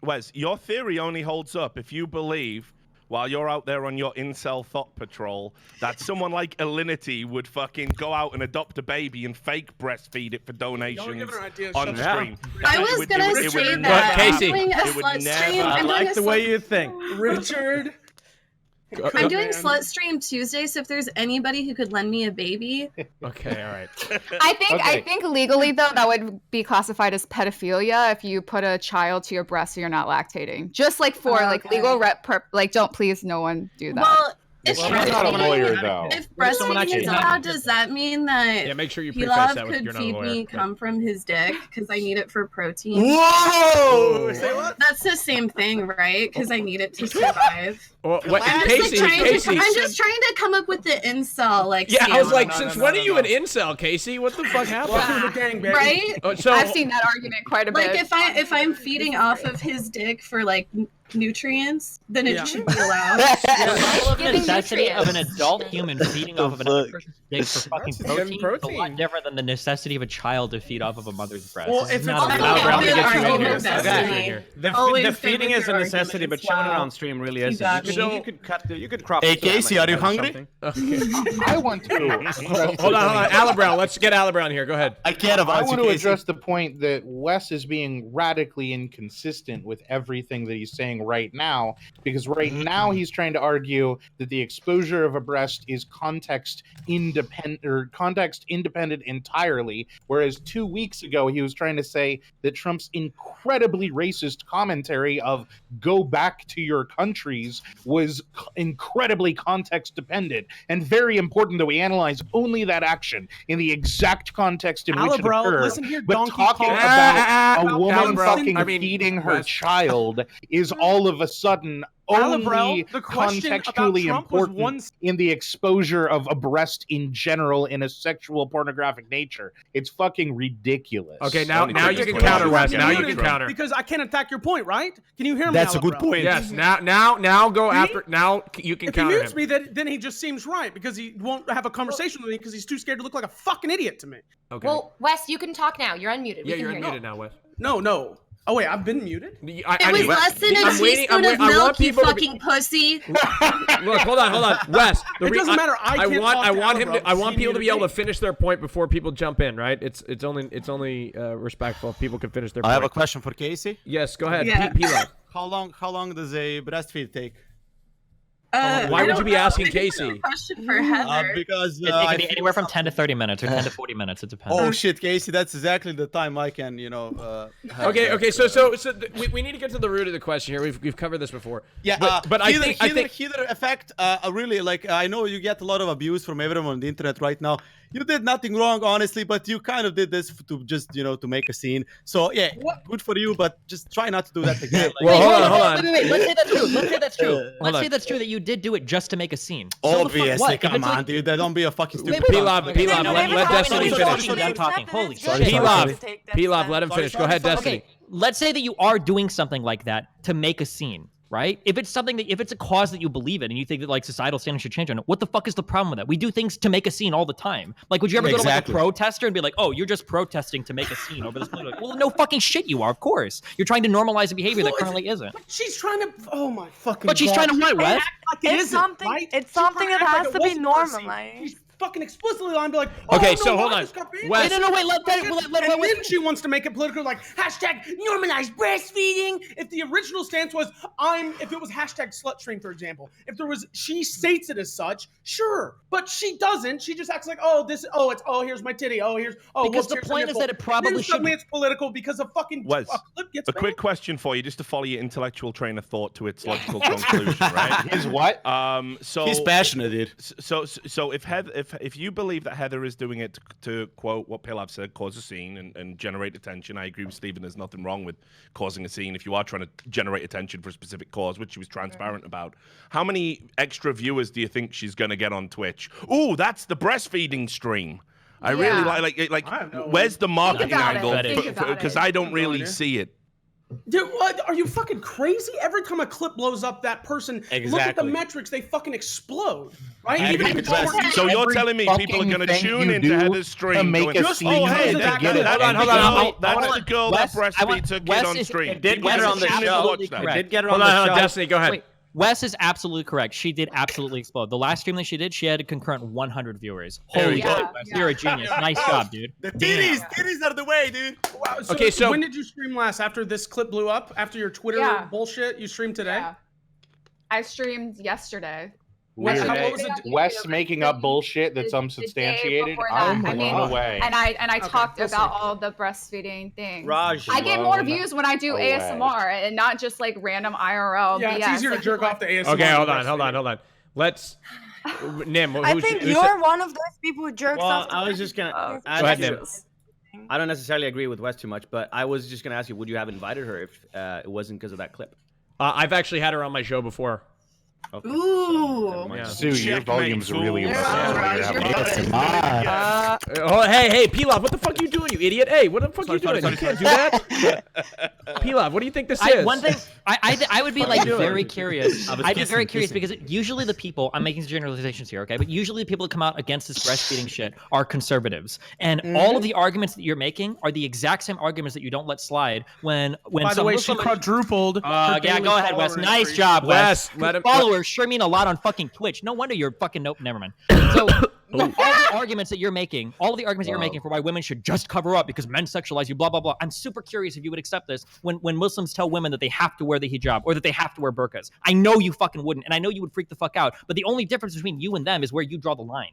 [SPEAKER 9] Wes, your theory only holds up if you believe, while you're out there on your incel thought patrol, that someone like Alinity would fucking go out and adopt a baby and fake breastfeed it for donations on stream.
[SPEAKER 8] I was gonna say
[SPEAKER 9] never-
[SPEAKER 8] that.
[SPEAKER 3] Casey.
[SPEAKER 8] I'm doing a
[SPEAKER 9] It would
[SPEAKER 8] slut
[SPEAKER 9] never-
[SPEAKER 8] stream.
[SPEAKER 6] I
[SPEAKER 8] I'm doing
[SPEAKER 6] like
[SPEAKER 8] a
[SPEAKER 6] the way
[SPEAKER 8] slut-
[SPEAKER 6] you think.
[SPEAKER 4] Richard.
[SPEAKER 8] I'm doing slut stream Tuesday, so if there's anybody who could lend me a baby,
[SPEAKER 3] Okay, all right.
[SPEAKER 2] I think legally though that would be classified as pedophilia if you put a child to your breast so you're not lactating. Just like for like legal like don't please no one do that.
[SPEAKER 8] well, if
[SPEAKER 5] I'm not a lawyer,
[SPEAKER 8] breastfeeding,
[SPEAKER 5] though.
[SPEAKER 8] if
[SPEAKER 3] What if someone
[SPEAKER 8] breastfeeding
[SPEAKER 3] actually
[SPEAKER 8] is
[SPEAKER 3] had
[SPEAKER 8] allowed, does that mean that
[SPEAKER 3] Yeah, make sure you preface that with
[SPEAKER 8] could
[SPEAKER 3] you're not a
[SPEAKER 8] feed
[SPEAKER 3] lawyer.
[SPEAKER 8] me
[SPEAKER 3] but-
[SPEAKER 8] come from his dick because I need it for protein?
[SPEAKER 9] Whoa! Say what?
[SPEAKER 8] That's the same thing, right? Because I need it to survive.
[SPEAKER 3] Well, what,
[SPEAKER 8] I'm just,
[SPEAKER 3] Casey,
[SPEAKER 8] like, trying
[SPEAKER 3] Casey.
[SPEAKER 8] I'm just trying to come up with the incel like.
[SPEAKER 3] Yeah, I was
[SPEAKER 8] stance.
[SPEAKER 3] like, since when are you an incel, Casey? What the fuck happened?
[SPEAKER 4] Welcome to the gang, baby.
[SPEAKER 8] right?
[SPEAKER 3] So
[SPEAKER 2] I've seen that argument quite a
[SPEAKER 8] Like
[SPEAKER 2] bit.
[SPEAKER 8] if I'm feeding off of his dick for like nutrients, then it should be allowed.
[SPEAKER 7] The
[SPEAKER 2] Giving
[SPEAKER 7] necessity of an
[SPEAKER 2] nutrients.
[SPEAKER 7] adult human feeding off of another
[SPEAKER 10] fuck?
[SPEAKER 7] person's dick for fucking
[SPEAKER 11] That's getting
[SPEAKER 7] protein is a lot
[SPEAKER 11] protein.
[SPEAKER 7] different than the necessity of a child to feed off of a mother's breast.
[SPEAKER 4] Well,
[SPEAKER 7] This
[SPEAKER 4] if
[SPEAKER 7] is
[SPEAKER 4] it's
[SPEAKER 7] not a
[SPEAKER 4] okay,
[SPEAKER 7] real-
[SPEAKER 3] Alebrelle, I'm gonna get you in
[SPEAKER 8] Argument
[SPEAKER 3] here.
[SPEAKER 8] that's
[SPEAKER 3] Okay.
[SPEAKER 8] made.
[SPEAKER 3] Here.
[SPEAKER 8] Always
[SPEAKER 6] The
[SPEAKER 8] good
[SPEAKER 6] feeding
[SPEAKER 8] with
[SPEAKER 6] is a
[SPEAKER 8] your
[SPEAKER 6] necessity, but
[SPEAKER 8] arguments.
[SPEAKER 6] showing it
[SPEAKER 8] Wow.
[SPEAKER 6] on stream really
[SPEAKER 8] You
[SPEAKER 6] isn't.
[SPEAKER 8] got
[SPEAKER 6] You
[SPEAKER 8] me.
[SPEAKER 6] could crop.
[SPEAKER 9] Hey,
[SPEAKER 6] it to that,
[SPEAKER 9] Casey,
[SPEAKER 6] like,
[SPEAKER 9] are you
[SPEAKER 6] or
[SPEAKER 9] hungry?
[SPEAKER 6] something.
[SPEAKER 5] I want to.
[SPEAKER 3] Hold on. Alebrelle, let's get Alebrelle in here. Go ahead.
[SPEAKER 9] I can't
[SPEAKER 5] I want to address the point that Wes is being radically inconsistent with everything that he's saying right now, because right now he's trying to argue that the exposure of a breast is context independent entirely, whereas 2 weeks ago he was trying to say that Trump's incredibly racist commentary of "go back to your countries" was incredibly context dependent, and very important that we analyze only that action in the exact context in which it
[SPEAKER 4] Alebrelle,
[SPEAKER 5] occurred.
[SPEAKER 4] listen here,
[SPEAKER 5] But
[SPEAKER 4] donkey
[SPEAKER 5] talking
[SPEAKER 4] Kong.
[SPEAKER 5] about a woman
[SPEAKER 3] Alebrelle,
[SPEAKER 5] fucking
[SPEAKER 3] I mean,
[SPEAKER 5] feeding her
[SPEAKER 3] Wes.
[SPEAKER 5] child is
[SPEAKER 3] Alebrelle,
[SPEAKER 5] all of a sudden only
[SPEAKER 4] the question about
[SPEAKER 5] contextually
[SPEAKER 4] Trump was
[SPEAKER 5] important in the exposure of a breast in general in a sexual pornographic nature. It's fucking ridiculous.
[SPEAKER 3] Okay, now you can counter, Wes. Now you can counter.
[SPEAKER 4] Because I can't attack your point, right? Can you hear me?
[SPEAKER 6] That's a good
[SPEAKER 4] Alebrelle?
[SPEAKER 6] point.
[SPEAKER 3] Yes. Now go after. Now you can
[SPEAKER 4] If he
[SPEAKER 3] counter
[SPEAKER 4] mutes
[SPEAKER 3] him.
[SPEAKER 4] me, then he just seems right because he won't have a conversation with me because he's too scared to look like a fucking idiot to me.
[SPEAKER 3] Okay.
[SPEAKER 13] Well, Wes, you can talk now. You're unmuted.
[SPEAKER 3] Yeah,
[SPEAKER 13] We
[SPEAKER 3] you're
[SPEAKER 13] can hear
[SPEAKER 3] unmuted now, Wes.
[SPEAKER 4] No. Oh wait, I've been muted.
[SPEAKER 8] It was less than a
[SPEAKER 3] I'm waiting-
[SPEAKER 8] teaspoon
[SPEAKER 3] I'm
[SPEAKER 8] of
[SPEAKER 3] wait- I want
[SPEAKER 8] milk, you
[SPEAKER 3] people to be-
[SPEAKER 8] fucking pussy.
[SPEAKER 3] Look, hold on, Wes.
[SPEAKER 4] It doesn't matter. I can't talk to Alebrelle.
[SPEAKER 3] I want
[SPEAKER 4] She
[SPEAKER 3] people to be
[SPEAKER 4] muted
[SPEAKER 3] able
[SPEAKER 4] me.
[SPEAKER 3] to finish their point before people jump in, right? It's only respectful if people can finish their point.
[SPEAKER 14] I have a question for Casey.
[SPEAKER 3] Yes, go ahead.
[SPEAKER 8] Yeah.
[SPEAKER 3] P-Love.
[SPEAKER 14] How long does a breastfeed take?
[SPEAKER 3] Why would you be asking Casey?
[SPEAKER 8] Question for Heather.
[SPEAKER 14] Because
[SPEAKER 7] It can be anywhere from 10 to 30 minutes or 10 to 40 minutes. It depends.
[SPEAKER 14] oh shit, Casey, that's exactly the time I can, have
[SPEAKER 3] Okay,
[SPEAKER 14] that,
[SPEAKER 3] so we need to get to the root of the question here. We've covered this before.
[SPEAKER 14] Yeah,
[SPEAKER 3] but I think
[SPEAKER 14] HeatheredEffect, really, like, I know you get a lot of abuse from everyone on the internet right now. You did nothing wrong, honestly, but you kind of did this to just, to make a scene. So, yeah, good for you, but just try not to do that again.
[SPEAKER 3] Well, hold on.
[SPEAKER 7] Wait. Let's say that's true. Let's say that's true.
[SPEAKER 3] Hold
[SPEAKER 7] Let's say
[SPEAKER 3] on.
[SPEAKER 7] that's true that you did do it just to make a scene. So
[SPEAKER 14] Obviously,
[SPEAKER 7] what?
[SPEAKER 14] come on, dude. Don't be a fucking stupid.
[SPEAKER 3] P-Love, let Destiny finish.
[SPEAKER 7] I'm talking. Holy
[SPEAKER 14] Sorry,
[SPEAKER 7] shit.
[SPEAKER 3] P-Love, let him finish. Go ahead, Destiny.
[SPEAKER 7] Okay, let's say that you are doing something like that to make a scene, right? If it's something if it's a cause that you believe in and you think that like societal standards should change on it, what the fuck is the problem with that? We do things to make a scene all the time. Like, would you ever go to like a protester and be like, oh, you're just protesting to make a scene over this? Like, well, no fucking shit you are, of course. You're trying to normalize a behavior that currently isn't.
[SPEAKER 4] She's trying to. Oh my fucking.
[SPEAKER 7] But she's trying to what, Wes?
[SPEAKER 12] It's something that has to be normalized.
[SPEAKER 4] Fucking explicitly lying, be like,
[SPEAKER 3] Okay,
[SPEAKER 4] no,
[SPEAKER 3] so hold
[SPEAKER 4] why
[SPEAKER 3] on.
[SPEAKER 4] this got banned?
[SPEAKER 3] Wes-
[SPEAKER 7] No, wait, let
[SPEAKER 4] And then she wants to make it political, like hashtag normalized breastfeeding. If the original stance was if it was hashtag slutstream, for example, she states it as such, sure, but she doesn't. She just acts like, here's my titty,
[SPEAKER 7] because the point is that it probably
[SPEAKER 4] then suddenly
[SPEAKER 7] should.
[SPEAKER 4] it's political because a fucking
[SPEAKER 9] Wes,
[SPEAKER 4] clip gets
[SPEAKER 9] a quick
[SPEAKER 4] banned.
[SPEAKER 9] question for you, just to follow your intellectual train of thought to its logical conclusion, right?
[SPEAKER 5] His what?
[SPEAKER 9] So
[SPEAKER 14] He's passionate, dude.
[SPEAKER 9] So if you believe that Heather is doing it to quote what Pilav said, cause a scene and generate attention, I agree with Stephen. There's nothing wrong with causing a scene if you are trying to generate attention for a specific cause, which she was transparent about. How many extra viewers do you think she's going to get on Twitch? Ooh, that's the breastfeeding stream. I really like. Where's the marketing angle? Because I don't really see it.
[SPEAKER 4] Dude, what? Are you fucking crazy? Every time a clip blows up, that person, look at the metrics, they fucking explode. Right?
[SPEAKER 9] So you're telling me people are going to tune into Heather's stream
[SPEAKER 5] to make a scene
[SPEAKER 9] hey,
[SPEAKER 5] to
[SPEAKER 9] that's
[SPEAKER 5] get it.
[SPEAKER 9] that's the girl that breastfeeds her kid
[SPEAKER 7] Wes
[SPEAKER 9] on
[SPEAKER 7] is-
[SPEAKER 9] stream.
[SPEAKER 7] it did
[SPEAKER 9] People
[SPEAKER 7] get her
[SPEAKER 9] are
[SPEAKER 7] on the
[SPEAKER 9] tuning in to
[SPEAKER 7] show.
[SPEAKER 9] watch that.
[SPEAKER 7] Correct.
[SPEAKER 14] Did get her
[SPEAKER 3] Hold
[SPEAKER 14] on the
[SPEAKER 3] on,
[SPEAKER 14] show.
[SPEAKER 3] Destiny, go ahead.
[SPEAKER 7] Wait, Wes is absolutely correct. She did absolutely explode. The last stream that she did, she had a concurrent 100 viewers. Holy
[SPEAKER 13] you
[SPEAKER 7] shit,
[SPEAKER 13] go.
[SPEAKER 7] Wes, you're a genius. Nice job, dude.
[SPEAKER 14] The titties are the way, dude.
[SPEAKER 4] Wow,
[SPEAKER 3] Okay, so-
[SPEAKER 4] when did you stream last? After this clip blew up? After your Twitter bullshit? You streamed today?
[SPEAKER 2] Yeah. I streamed yesterday.
[SPEAKER 4] What was it?
[SPEAKER 5] Wes making up bullshit that's unsubstantiated. I'm blown away.
[SPEAKER 2] And I talked about all the breastfeeding things.
[SPEAKER 14] Rajj,
[SPEAKER 2] I get more views when I do
[SPEAKER 5] away.
[SPEAKER 2] ASMR and not just like random IRL.
[SPEAKER 4] Yeah,
[SPEAKER 2] BS.
[SPEAKER 4] it's easier to jerk off the ASMR.
[SPEAKER 3] Okay, hold on. Let's. Nim,
[SPEAKER 12] I think you're one of those people who jerks off.
[SPEAKER 15] I was just gonna.
[SPEAKER 3] Go ahead, Nim.
[SPEAKER 15] I don't necessarily agree with Wes too much, but I was just gonna ask you, would you have invited her if it wasn't because of that clip?
[SPEAKER 3] I've actually had her on my show before.
[SPEAKER 15] Okay.
[SPEAKER 8] Ooh.
[SPEAKER 3] Yeah.
[SPEAKER 5] Sue, your volume's really low.
[SPEAKER 3] Hey, Pilaf, what the fuck are you doing, you idiot? Hey, what the fuck are you doing? You can't do that. Pilaf, what do you think this is?
[SPEAKER 7] One thing, I would be like very curious.
[SPEAKER 15] I was
[SPEAKER 7] I'd be very
[SPEAKER 15] kissing.
[SPEAKER 7] curious because usually the people, I'm making generalizations here, okay? But usually the people that come out against this breastfeeding shit are conservatives. And all of the arguments that you're making are the exact same arguments that you don't let slide when
[SPEAKER 4] By the way, she
[SPEAKER 7] Muslim-
[SPEAKER 4] quadrupled.
[SPEAKER 7] Yeah, go ahead, Wes. Nice job, Wes.
[SPEAKER 3] Let him.
[SPEAKER 7] Followers sure mean a lot on fucking Twitch. No wonder you're fucking nope. Never mind. So all the arguments that you're making, all of the arguments that you're making for why women should just cover up because men sexualize you, blah blah blah. I'm super curious if you would accept this when Muslims tell women that they have to wear the hijab or that they have to wear burqas. I know you fucking wouldn't, and I know you would freak the fuck out. But the only difference between you and them is where you draw the line.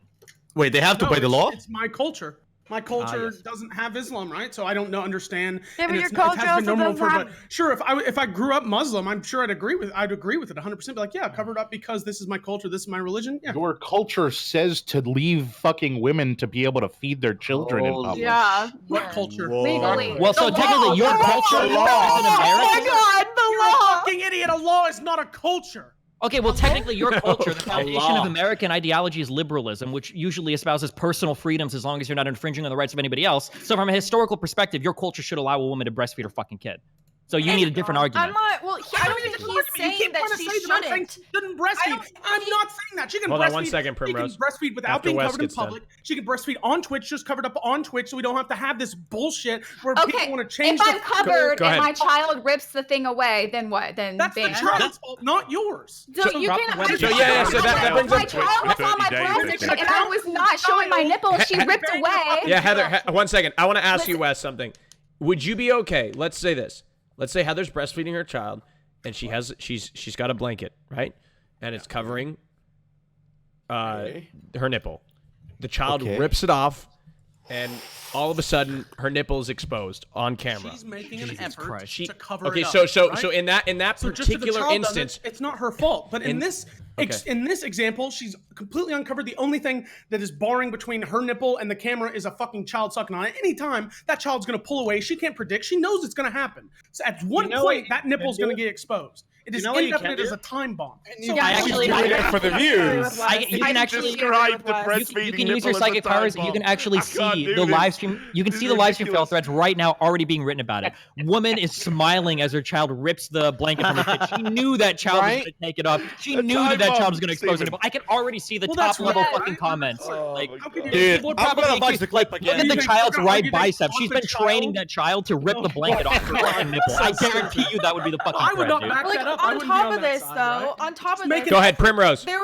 [SPEAKER 14] Wait, they have to by the law?
[SPEAKER 4] It's my culture. My culture doesn't have Islam, right? So I don't understand.
[SPEAKER 12] Yeah, but
[SPEAKER 4] and
[SPEAKER 12] your
[SPEAKER 4] it
[SPEAKER 12] culture
[SPEAKER 4] has been
[SPEAKER 12] also
[SPEAKER 4] normal
[SPEAKER 12] doesn't have.
[SPEAKER 4] but sure, if I grew up Muslim, I'm sure I'd agree with it 100%. Be like, yeah, covered up because this is my culture, this is my religion. Yeah.
[SPEAKER 5] Your culture says to leave fucking women to be able to feed their children in public.
[SPEAKER 2] Yeah.
[SPEAKER 4] What culture?
[SPEAKER 2] Legally.
[SPEAKER 7] Well, so technically your culture
[SPEAKER 12] Oh
[SPEAKER 7] as an American.
[SPEAKER 12] my God, the law.
[SPEAKER 4] fucking idiot. A law is not a culture.
[SPEAKER 7] Okay, well, technically, your culture, the foundation of American ideology is liberalism, which usually espouses personal freedoms as long as you're not infringing on the rights of anybody else. So from a historical perspective, your culture should allow a woman to breastfeed her fucking kid. So you need a different argument.
[SPEAKER 8] I'm not. Well, I don't think he's saying that she shouldn't.
[SPEAKER 4] She shouldn't breastfeed. I'm not saying that. She can
[SPEAKER 3] Hold
[SPEAKER 4] breastfeed.
[SPEAKER 3] on 1 second, Primrose.
[SPEAKER 4] She can breastfeed without
[SPEAKER 3] After
[SPEAKER 4] being
[SPEAKER 3] Wes
[SPEAKER 4] covered in
[SPEAKER 3] gets done.
[SPEAKER 4] public. She can breastfeed on Twitch, just covered up on Twitch, so we don't have to have this bullshit where people want to change.
[SPEAKER 2] If I'm covered
[SPEAKER 3] Go
[SPEAKER 2] and
[SPEAKER 3] ahead.
[SPEAKER 2] my child rips the thing away, then what? Then
[SPEAKER 4] That's the child's fault, not yours.
[SPEAKER 2] So you can.
[SPEAKER 3] So that brings
[SPEAKER 2] my
[SPEAKER 3] up.
[SPEAKER 2] child was on my breast and I was not showing my nipple. She ripped away.
[SPEAKER 3] Yeah, Heather. 1 second. I want to ask you, Wes, something. Would you be okay? Let's say this. Let's say Heather's breastfeeding her child, and she's got a blanket, right? And it's covering her nipple. The child rips it off, and all of a sudden her nipple is exposed on camera.
[SPEAKER 4] She's making an effort to cover
[SPEAKER 3] Okay,
[SPEAKER 4] it up.
[SPEAKER 3] so in that
[SPEAKER 4] So just if the
[SPEAKER 3] particular
[SPEAKER 4] child does
[SPEAKER 3] instance,
[SPEAKER 4] it's not her fault. But in this example, she's completely uncovered. The only thing that is barring between her nipple and the camera is a fucking child sucking on it. Anytime that child's going to pull away, she can't predict. She knows it's going to happen. So at one point, that nipple's going to get exposed. It is indefinite as a time bomb.
[SPEAKER 5] So actually for the views.
[SPEAKER 7] You can actually
[SPEAKER 9] describe the breastfeeding.
[SPEAKER 7] You can use your
[SPEAKER 9] nipple as a
[SPEAKER 7] psychic powers.
[SPEAKER 9] time
[SPEAKER 7] You can
[SPEAKER 9] bomb.
[SPEAKER 7] actually
[SPEAKER 9] I can't
[SPEAKER 7] see
[SPEAKER 9] do
[SPEAKER 7] the
[SPEAKER 9] this.
[SPEAKER 7] live stream. You can see the live stream fail threads right now already being written about it. Woman is smiling as her child rips the blanket from her kid. She knew that child was going to take it off. She knew that child was going to expose it. I can already see the top level fucking comments. Like,
[SPEAKER 14] Dude,
[SPEAKER 7] people
[SPEAKER 14] I'm gonna
[SPEAKER 7] probably
[SPEAKER 14] watch the clip
[SPEAKER 7] look
[SPEAKER 14] again.
[SPEAKER 7] at the child's right
[SPEAKER 4] you
[SPEAKER 7] bicep.
[SPEAKER 4] think
[SPEAKER 7] She's been training that child to rip the blanket off her fucking nipple. I guarantee you that would be the fucking
[SPEAKER 4] I would
[SPEAKER 7] thread,
[SPEAKER 4] not
[SPEAKER 7] dude.
[SPEAKER 4] back
[SPEAKER 8] Like
[SPEAKER 4] that up. I
[SPEAKER 8] on
[SPEAKER 4] wouldn't be
[SPEAKER 8] top
[SPEAKER 4] on
[SPEAKER 8] of
[SPEAKER 4] that
[SPEAKER 8] this,
[SPEAKER 4] side,
[SPEAKER 8] though,
[SPEAKER 4] right?
[SPEAKER 8] on top of this,
[SPEAKER 3] go ahead, Primrose.
[SPEAKER 8] There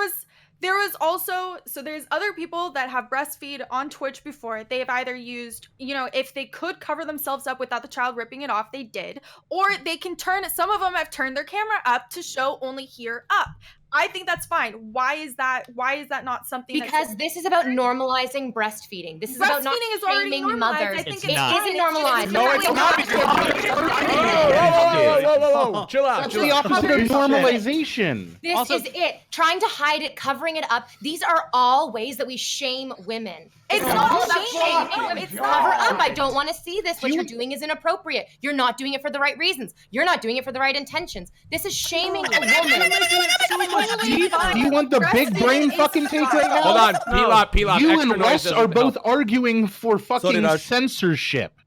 [SPEAKER 8] was also, so there's other people that have breastfeed on Twitch before. They've either used, if they could cover themselves up without the child ripping it off, they did. Or they can turn it, some of them have turned their camera up to show only here up. I think that's fine. Why is that not something
[SPEAKER 13] Because this is about normalizing breastfeeding. This is about not
[SPEAKER 8] breastfeeding is already
[SPEAKER 13] shaming
[SPEAKER 8] normalized.
[SPEAKER 13] mothers.
[SPEAKER 8] I think
[SPEAKER 13] It
[SPEAKER 8] it's
[SPEAKER 13] isn't normalized.
[SPEAKER 9] No, it's not.
[SPEAKER 3] Whoa. Chill out.
[SPEAKER 5] That's the opposite of normalization.
[SPEAKER 13] This is it. Trying to hide it, covering it up. These are all ways that we shame women.
[SPEAKER 8] It's
[SPEAKER 13] all
[SPEAKER 8] not
[SPEAKER 13] about
[SPEAKER 8] shaming.
[SPEAKER 13] shaming. It's cover up. I don't want to see this. What you're doing is inappropriate. You're not doing it for the right reasons. You're not doing it for the right intentions. This is shaming a woman.
[SPEAKER 5] Do you want the big brain fucking take right now?
[SPEAKER 3] Hold on, P-Lop.
[SPEAKER 5] You
[SPEAKER 3] Extra
[SPEAKER 5] and
[SPEAKER 3] noise
[SPEAKER 5] Wes
[SPEAKER 3] doesn't
[SPEAKER 5] are both
[SPEAKER 3] help.
[SPEAKER 5] arguing for fucking
[SPEAKER 14] Raj.
[SPEAKER 5] censorship.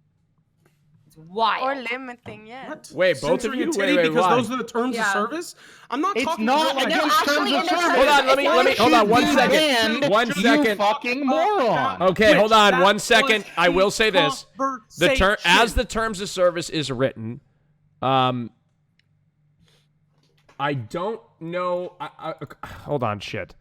[SPEAKER 13] Why?
[SPEAKER 12] Or limiting, yeah.
[SPEAKER 3] Wait, both of
[SPEAKER 4] Censoring
[SPEAKER 3] you?
[SPEAKER 4] a titty
[SPEAKER 3] Wait,
[SPEAKER 4] because
[SPEAKER 3] why?
[SPEAKER 4] those are the terms of service. I'm not
[SPEAKER 5] It's
[SPEAKER 4] talking
[SPEAKER 5] not
[SPEAKER 4] about
[SPEAKER 5] against terms of service.
[SPEAKER 3] Hold on, let me hold on 1 second.
[SPEAKER 5] And
[SPEAKER 3] 1
[SPEAKER 5] you
[SPEAKER 3] second.
[SPEAKER 5] fucking moron.
[SPEAKER 3] Okay, hold on
[SPEAKER 4] That
[SPEAKER 3] 1 second.
[SPEAKER 4] was
[SPEAKER 3] I will say this. The
[SPEAKER 4] conversation.
[SPEAKER 3] as the terms of service is written, I don't know. Hold on, shit.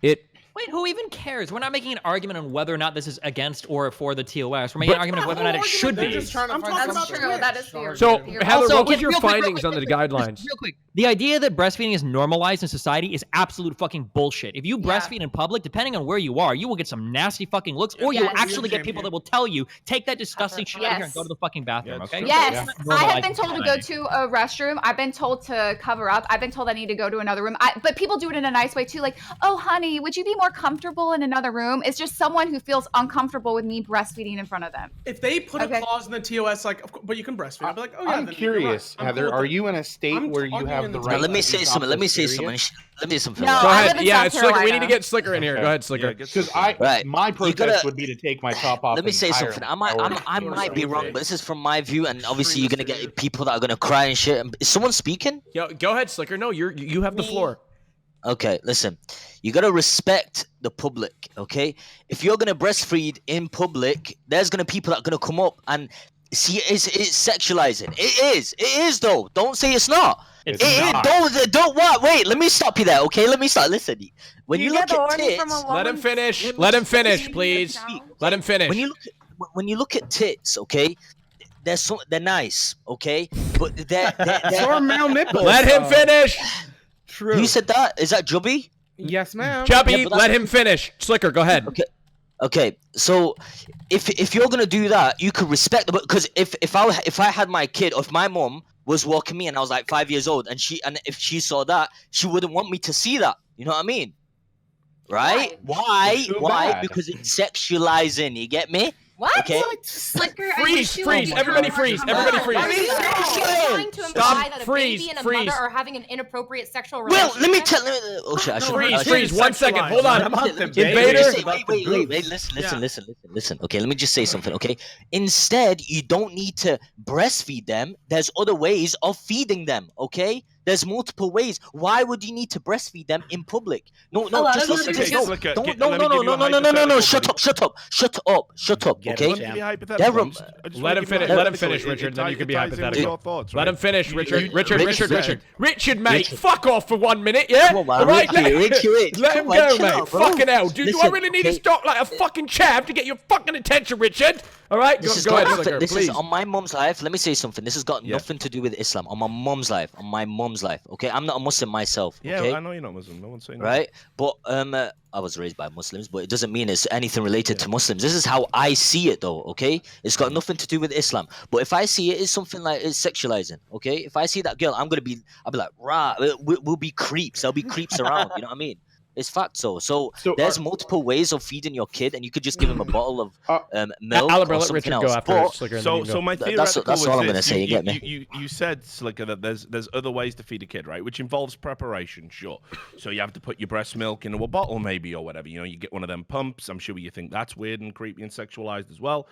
[SPEAKER 7] Wait, who even cares? We're not making an argument on whether or not this is against or for the TOS. We're making an argument of whether or not it should be.
[SPEAKER 8] That's true. That is fair.
[SPEAKER 3] So, Heather,
[SPEAKER 7] Also,
[SPEAKER 3] what was
[SPEAKER 7] okay,
[SPEAKER 3] your
[SPEAKER 7] real quick,
[SPEAKER 3] findings on the guidelines?
[SPEAKER 7] Real quick. The idea that breastfeeding is normalized in society is absolute fucking bullshit. If you breastfeed in public, depending on where you are, you will get some nasty fucking looks, or you'll actually get people that will tell you, take that disgusting shit out of here and go to the fucking bathroom, okay?
[SPEAKER 2] Yes, I have been told to go to a restroom. I've been told to cover up. I've been told I need to go to another room. But people do it in a nice way too, like, oh, honey, would you be more comfortable in another room? It's just someone who feels uncomfortable with me breastfeeding in front of them.
[SPEAKER 4] If they put a clause in the TOS like, but you can breastfeed, I'll be like, oh yeah.
[SPEAKER 5] I'm curious, Heather. Are you in a state where you have the right?
[SPEAKER 10] Let me say something. Let me say something.
[SPEAKER 3] No, go ahead. Yeah, it's Slicker. We need to get Slicker in here. Go ahead, Slicker.
[SPEAKER 5] Because my protest would be to take my top off.
[SPEAKER 10] Let me say something. I might be wrong, but this is from my view, and obviously you're gonna get people that are gonna cry and shit. Is someone speaking?
[SPEAKER 3] Yo, go ahead, Slicker. No, you have the floor.
[SPEAKER 10] Okay, listen. You gotta respect the public, okay? If you're gonna breastfeed in public, there's gonna people that are gonna come up and see it's sexualizing. It is though. Don't say it's not.
[SPEAKER 7] It's not.
[SPEAKER 10] Don't what? Wait, let me stop you there, okay? Let me start. Listen. When you look at tits,
[SPEAKER 3] let him finish. Let him finish, please. Let him finish.
[SPEAKER 10] When you look at tits, okay? They're nice, okay? But they're
[SPEAKER 11] So are male nipples.
[SPEAKER 3] Let him finish.
[SPEAKER 11] True.
[SPEAKER 10] You said that? Is that Jubby?
[SPEAKER 11] Yes, ma'am.
[SPEAKER 3] Jubby, let him finish. Slicker, go ahead.
[SPEAKER 10] Okay. So if you're gonna do that, you could respect them, because if I had my kid, or if my mom was walking me and I was like 5 years old, and if she saw that, she wouldn't want me to see that. You know what I mean? Right? Why?
[SPEAKER 5] Bad.
[SPEAKER 10] Because it's sexualizing. You get me?
[SPEAKER 13] What?
[SPEAKER 10] Okay.
[SPEAKER 8] Slicker,
[SPEAKER 3] Freeze! Everybody freeze! Everybody freeze!
[SPEAKER 13] Are you trying to imply
[SPEAKER 3] Stop!
[SPEAKER 13] that a
[SPEAKER 3] Freeze!
[SPEAKER 13] baby and a
[SPEAKER 3] Freeze!
[SPEAKER 13] mother are having an inappropriate sexual
[SPEAKER 10] Well,
[SPEAKER 13] relationship?
[SPEAKER 10] let me tell. Oh shit! I should.
[SPEAKER 3] Freeze! 1 second. Hold on.
[SPEAKER 10] Invader. Wait. Listen. Okay, let me just say something. Okay. Instead, you don't need to breastfeed them. There's other ways of feeding them. Okay. There's multiple ways. Why would you need to breastfeed them in public? No, just listen. No. Shut up. Okay.
[SPEAKER 3] Let him finish, Richard. Then you can be hypothetical. Let him finish, Richard. Richard, mate, fuck off for 1 minute, yeah? All right, let him go, mate. Fucking hell, dude. Do I really need to talk like a fucking chav to get your fucking attention, Richard? All right, go ahead, Slicker,
[SPEAKER 10] this
[SPEAKER 3] please.
[SPEAKER 10] is on my mum's life. Let me say something. This has got nothing to do with Islam. On my mum's life. Okay, I'm not a Muslim myself. Okay?
[SPEAKER 9] Yeah, I know you're not Muslim. No one's saying that.
[SPEAKER 10] Right, but I was raised by Muslims, but it doesn't mean it's anything related to Muslims. This is how I see it, though. Okay, it's got nothing to do with Islam. But if I see it, it's something like it's sexualizing. Okay, if I see that girl, I'll be like, rah, we'll be creeps. There'll be creeps around. You know what I mean? It's fact so there's multiple ways of feeding your kid, and you could just give him a bottle of milk or something else.
[SPEAKER 9] So my theoretical
[SPEAKER 10] that's all I'm gonna say. You get me?
[SPEAKER 9] You said, Slicker, that there's other ways to feed a kid, right? Which involves preparation, sure. So you have to put your breast milk into a bottle, maybe, or whatever. You know, you get one of them pumps. I'm sure you think that's weird and creepy and sexualized as well.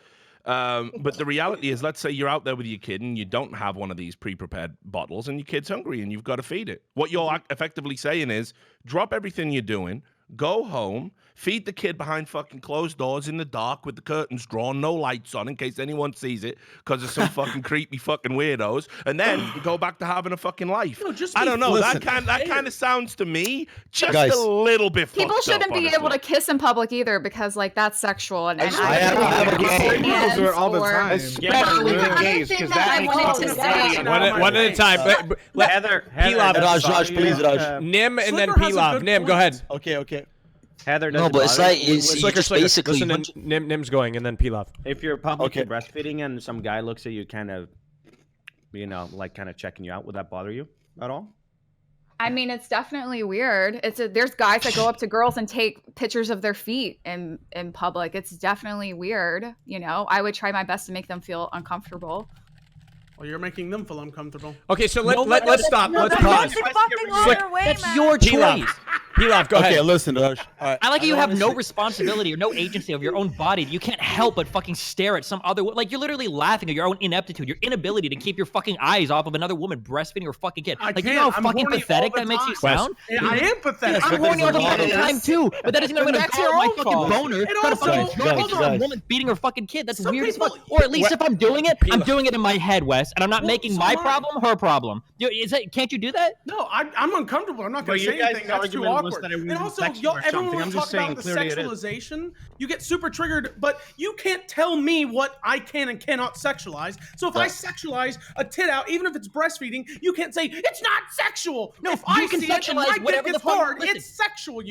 [SPEAKER 9] But the reality is, let's say you're out there with your kid and you don't have one of these pre-prepared bottles and your kid's hungry and you've got to feed it. What you're effectively saying is drop everything you're doing, go home, feed the kid behind fucking closed doors in the dark with the curtains drawn, no lights on in case anyone sees it because of some fucking creepy fucking weirdos, and then go back to having a fucking life. I don't know.
[SPEAKER 14] Listen.
[SPEAKER 9] That kind of sounds to me just
[SPEAKER 14] Guys,
[SPEAKER 9] a little bit fucked
[SPEAKER 2] People shouldn't
[SPEAKER 9] up,
[SPEAKER 2] be able to kiss in public either because like that's sexual and
[SPEAKER 11] I have a do it all the time.
[SPEAKER 5] Especially the gays, because that
[SPEAKER 3] One at a time.
[SPEAKER 15] Heather,
[SPEAKER 5] Raj, please, Raj.
[SPEAKER 3] Nim and then Pilaf. Nim, go ahead.
[SPEAKER 14] Okay.
[SPEAKER 15] Heather,
[SPEAKER 10] No, but it's like it's
[SPEAKER 3] Slicker.
[SPEAKER 10] basically.
[SPEAKER 3] Listen, Nim's going, and then Pilaf.
[SPEAKER 15] If you're publicly breastfeeding and some guy looks at you, kind of checking you out, would that bother you at all?
[SPEAKER 2] I mean, it's definitely weird. There's guys that go up to girls and take pictures of their feet in public. It's definitely weird. You know, I would try my best to make them feel uncomfortable.
[SPEAKER 4] Well, you're making them feel uncomfortable.
[SPEAKER 3] Okay, so let's stop. Let's pause.
[SPEAKER 7] That's your choice.
[SPEAKER 3] Pilaf, go ahead.
[SPEAKER 14] Okay, listen, Raj. Right.
[SPEAKER 7] I like how you have no responsibility or no agency of your own body. You can't help but fucking stare at some other like you're literally laughing at your own ineptitude, your inability to keep your fucking eyes off of another woman breastfeeding her fucking kid. Like you know how fucking pathetic that makes you sound?
[SPEAKER 4] Yeah, I am pathetic.
[SPEAKER 7] I'm horny all the time too, but that doesn't mean I'm gonna go my fucking boner trying to fucking picture a woman beating her fucking kid. That's weird as fuck. Or at least if I'm doing it, I'm doing it in my head, Wes, and I'm not making my problem her problem. Can't you do that?
[SPEAKER 4] No, I'm uncomfortable. I'm not going to say anything. That's too awkward. And also, everyone wants to talk about the sexualization. You get super triggered, but you can't tell me what I can and cannot sexualize. So if I sexualize a tit out, even if it's breastfeeding, you can't say it's not sexual. No, if I see it and my dick is hard, it's sexual.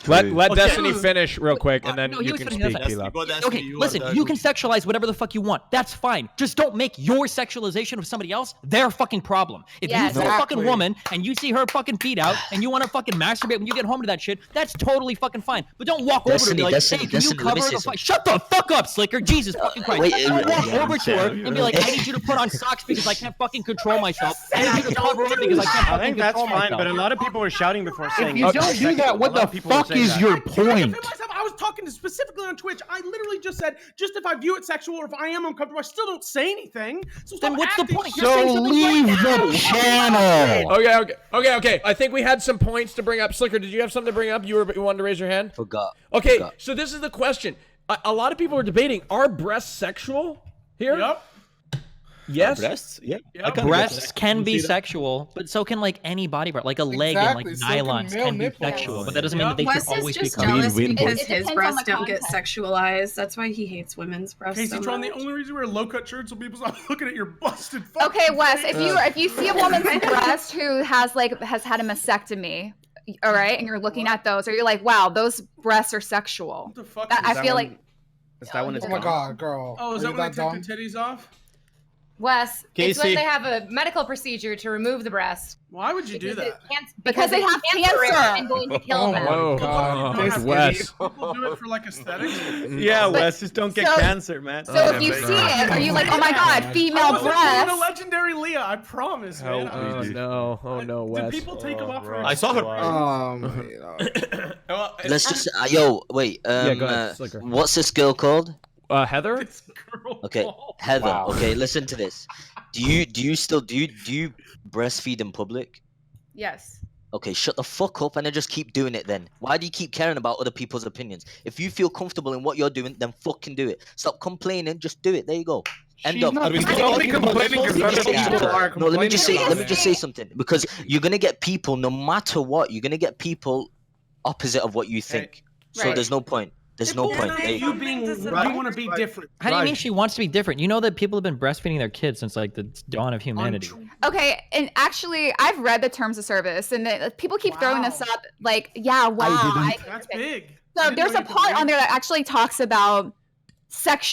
[SPEAKER 3] Let Destiny finish real quick, and then you can speak, Pilaf.
[SPEAKER 7] Okay, listen, you can sexualize whatever the fuck you want. That's fine. Just don't make your sexualization of somebody else their fucking problem. If you see a fucking woman and you see her fucking feet out and you want to fucking masturbate when you get home to that shit, that's totally fucking fine. But don't walk over to me like, hey, can you cover the fuck? Shut the fuck up, Slicker. Jesus fucking Christ. Don't walk over to her and be like, I need you to put on socks because I can't fucking control myself. I need you to cover her because I can't fucking control myself.
[SPEAKER 15] I think that's fine, but a lot of people were shouting before saying
[SPEAKER 5] if you don't do that, what the fuck is your point?
[SPEAKER 4] I was talking specifically on Twitch. I literally just said, just if I view it sexual or if I am uncomfortable, I still don't say anything. So
[SPEAKER 7] then what's the point?
[SPEAKER 5] So leave the channel.
[SPEAKER 3] Okay. I think we had some points to bring up. Slicker, did you have something to bring up? You wanted to raise your hand?
[SPEAKER 10] Forgot.
[SPEAKER 3] Okay, so this is the question. A lot of people are debating, are breasts sexual here?
[SPEAKER 4] Yep.
[SPEAKER 3] Yes.
[SPEAKER 14] Breasts? Yeah.
[SPEAKER 7] Breasts can be sexual, but so can like any body part, like a leg and like nylons can be sexual. But that doesn't mean that they should always be
[SPEAKER 8] jealous because his breasts don't get sexualized. That's why he hates women's breasts.
[SPEAKER 4] Casey Tron, the only reason we wear low-cut shirts so people stop looking at your busted fucking
[SPEAKER 2] Okay, Wes,
[SPEAKER 4] face.
[SPEAKER 2] if you see a woman's breast who has had a mastectomy, all right, and you're looking at those, or you're like, wow, those breasts are sexual.
[SPEAKER 4] What the fuck
[SPEAKER 2] I feel like.
[SPEAKER 15] Is that when it's
[SPEAKER 11] Oh my god, girl.
[SPEAKER 4] Oh, is that when they take the titties off?
[SPEAKER 13] Wes, it's
[SPEAKER 14] Casey.
[SPEAKER 13] when they have a medical procedure to remove the breast.
[SPEAKER 4] Why would you do that?
[SPEAKER 13] Because they have cancer and going to kill them.
[SPEAKER 3] Wes.
[SPEAKER 4] People do it for like aesthetics.
[SPEAKER 14] Yeah, Wes, just don't get cancer, man.
[SPEAKER 2] So if you see it, are you like, oh my god, female
[SPEAKER 4] I wasn't doing
[SPEAKER 2] breast?
[SPEAKER 4] a legendary Leah, I promise, man.
[SPEAKER 3] Oh no! Oh no, Wes.
[SPEAKER 4] Do people take them off for
[SPEAKER 14] I saw her.
[SPEAKER 10] Let's just wait.
[SPEAKER 3] Yeah, go ahead, Slicker.
[SPEAKER 10] What's this girl called?
[SPEAKER 3] Heather.
[SPEAKER 10] Okay, Heather.
[SPEAKER 5] Wow.
[SPEAKER 10] Okay, listen to this. Do you breastfeed in public?
[SPEAKER 2] Yes.
[SPEAKER 10] Okay, shut the fuck up and then just keep doing it then. Why do you keep caring about other people's opinions? If you feel comfortable in what you're doing, then fucking do it. Stop complaining, just do it. There you go. End up.
[SPEAKER 5] not-
[SPEAKER 14] She's only complaining because other people are
[SPEAKER 10] No, let me just
[SPEAKER 14] complaining.
[SPEAKER 10] say something. Because you're gonna get people, no matter what, you're gonna get people opposite of what you think. So
[SPEAKER 2] Right.
[SPEAKER 10] there's no point. There's no point. There you go.
[SPEAKER 4] You want to be different.
[SPEAKER 7] How do you mean she wants to be different? You know that people have been breastfeeding their kids since like the dawn of humanity.
[SPEAKER 2] Okay, and actually, I've read the terms of service, and people keep throwing this up. Like, yeah, wow.
[SPEAKER 4] That's big.
[SPEAKER 2] So there's a part on there that actually talks about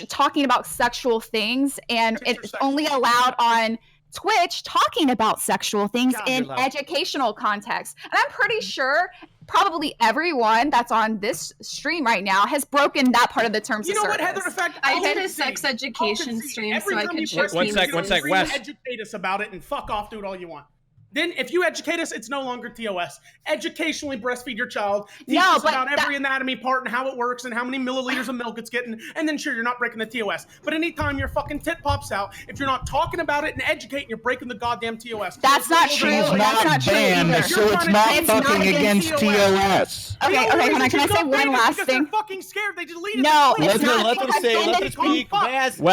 [SPEAKER 2] talking about sexual things, and it's only allowed on Twitch talking about sexual things in educational context. And I'm pretty sure probably everyone that's on this stream right now has broken that part of the terms of service.
[SPEAKER 4] You know what, HeatheredEffect?
[SPEAKER 8] I did a sex education stream, so I could show
[SPEAKER 3] One sec, Wes.
[SPEAKER 4] Educate us about it and fuck off, do it all you want. Then, if you educate us, it's no longer TOS. Educationally breastfeed your child. Teach us about every anatomy part and how it works and how many milliliters of milk it's getting. And then, sure, you're not breaking the TOS. But anytime your fucking tit pops out, if you're not talking about it and educating, you're breaking the goddamn TOS.
[SPEAKER 2] That's not true. That's not true either.
[SPEAKER 5] so it's not fucking against TOS.
[SPEAKER 2] Okay, hold on. Can I say one last thing?
[SPEAKER 4] They're fucking scared. They deleted
[SPEAKER 2] No,
[SPEAKER 4] it.
[SPEAKER 2] it's not.
[SPEAKER 14] Let her say. Let her speak.
[SPEAKER 3] Wes.
[SPEAKER 2] In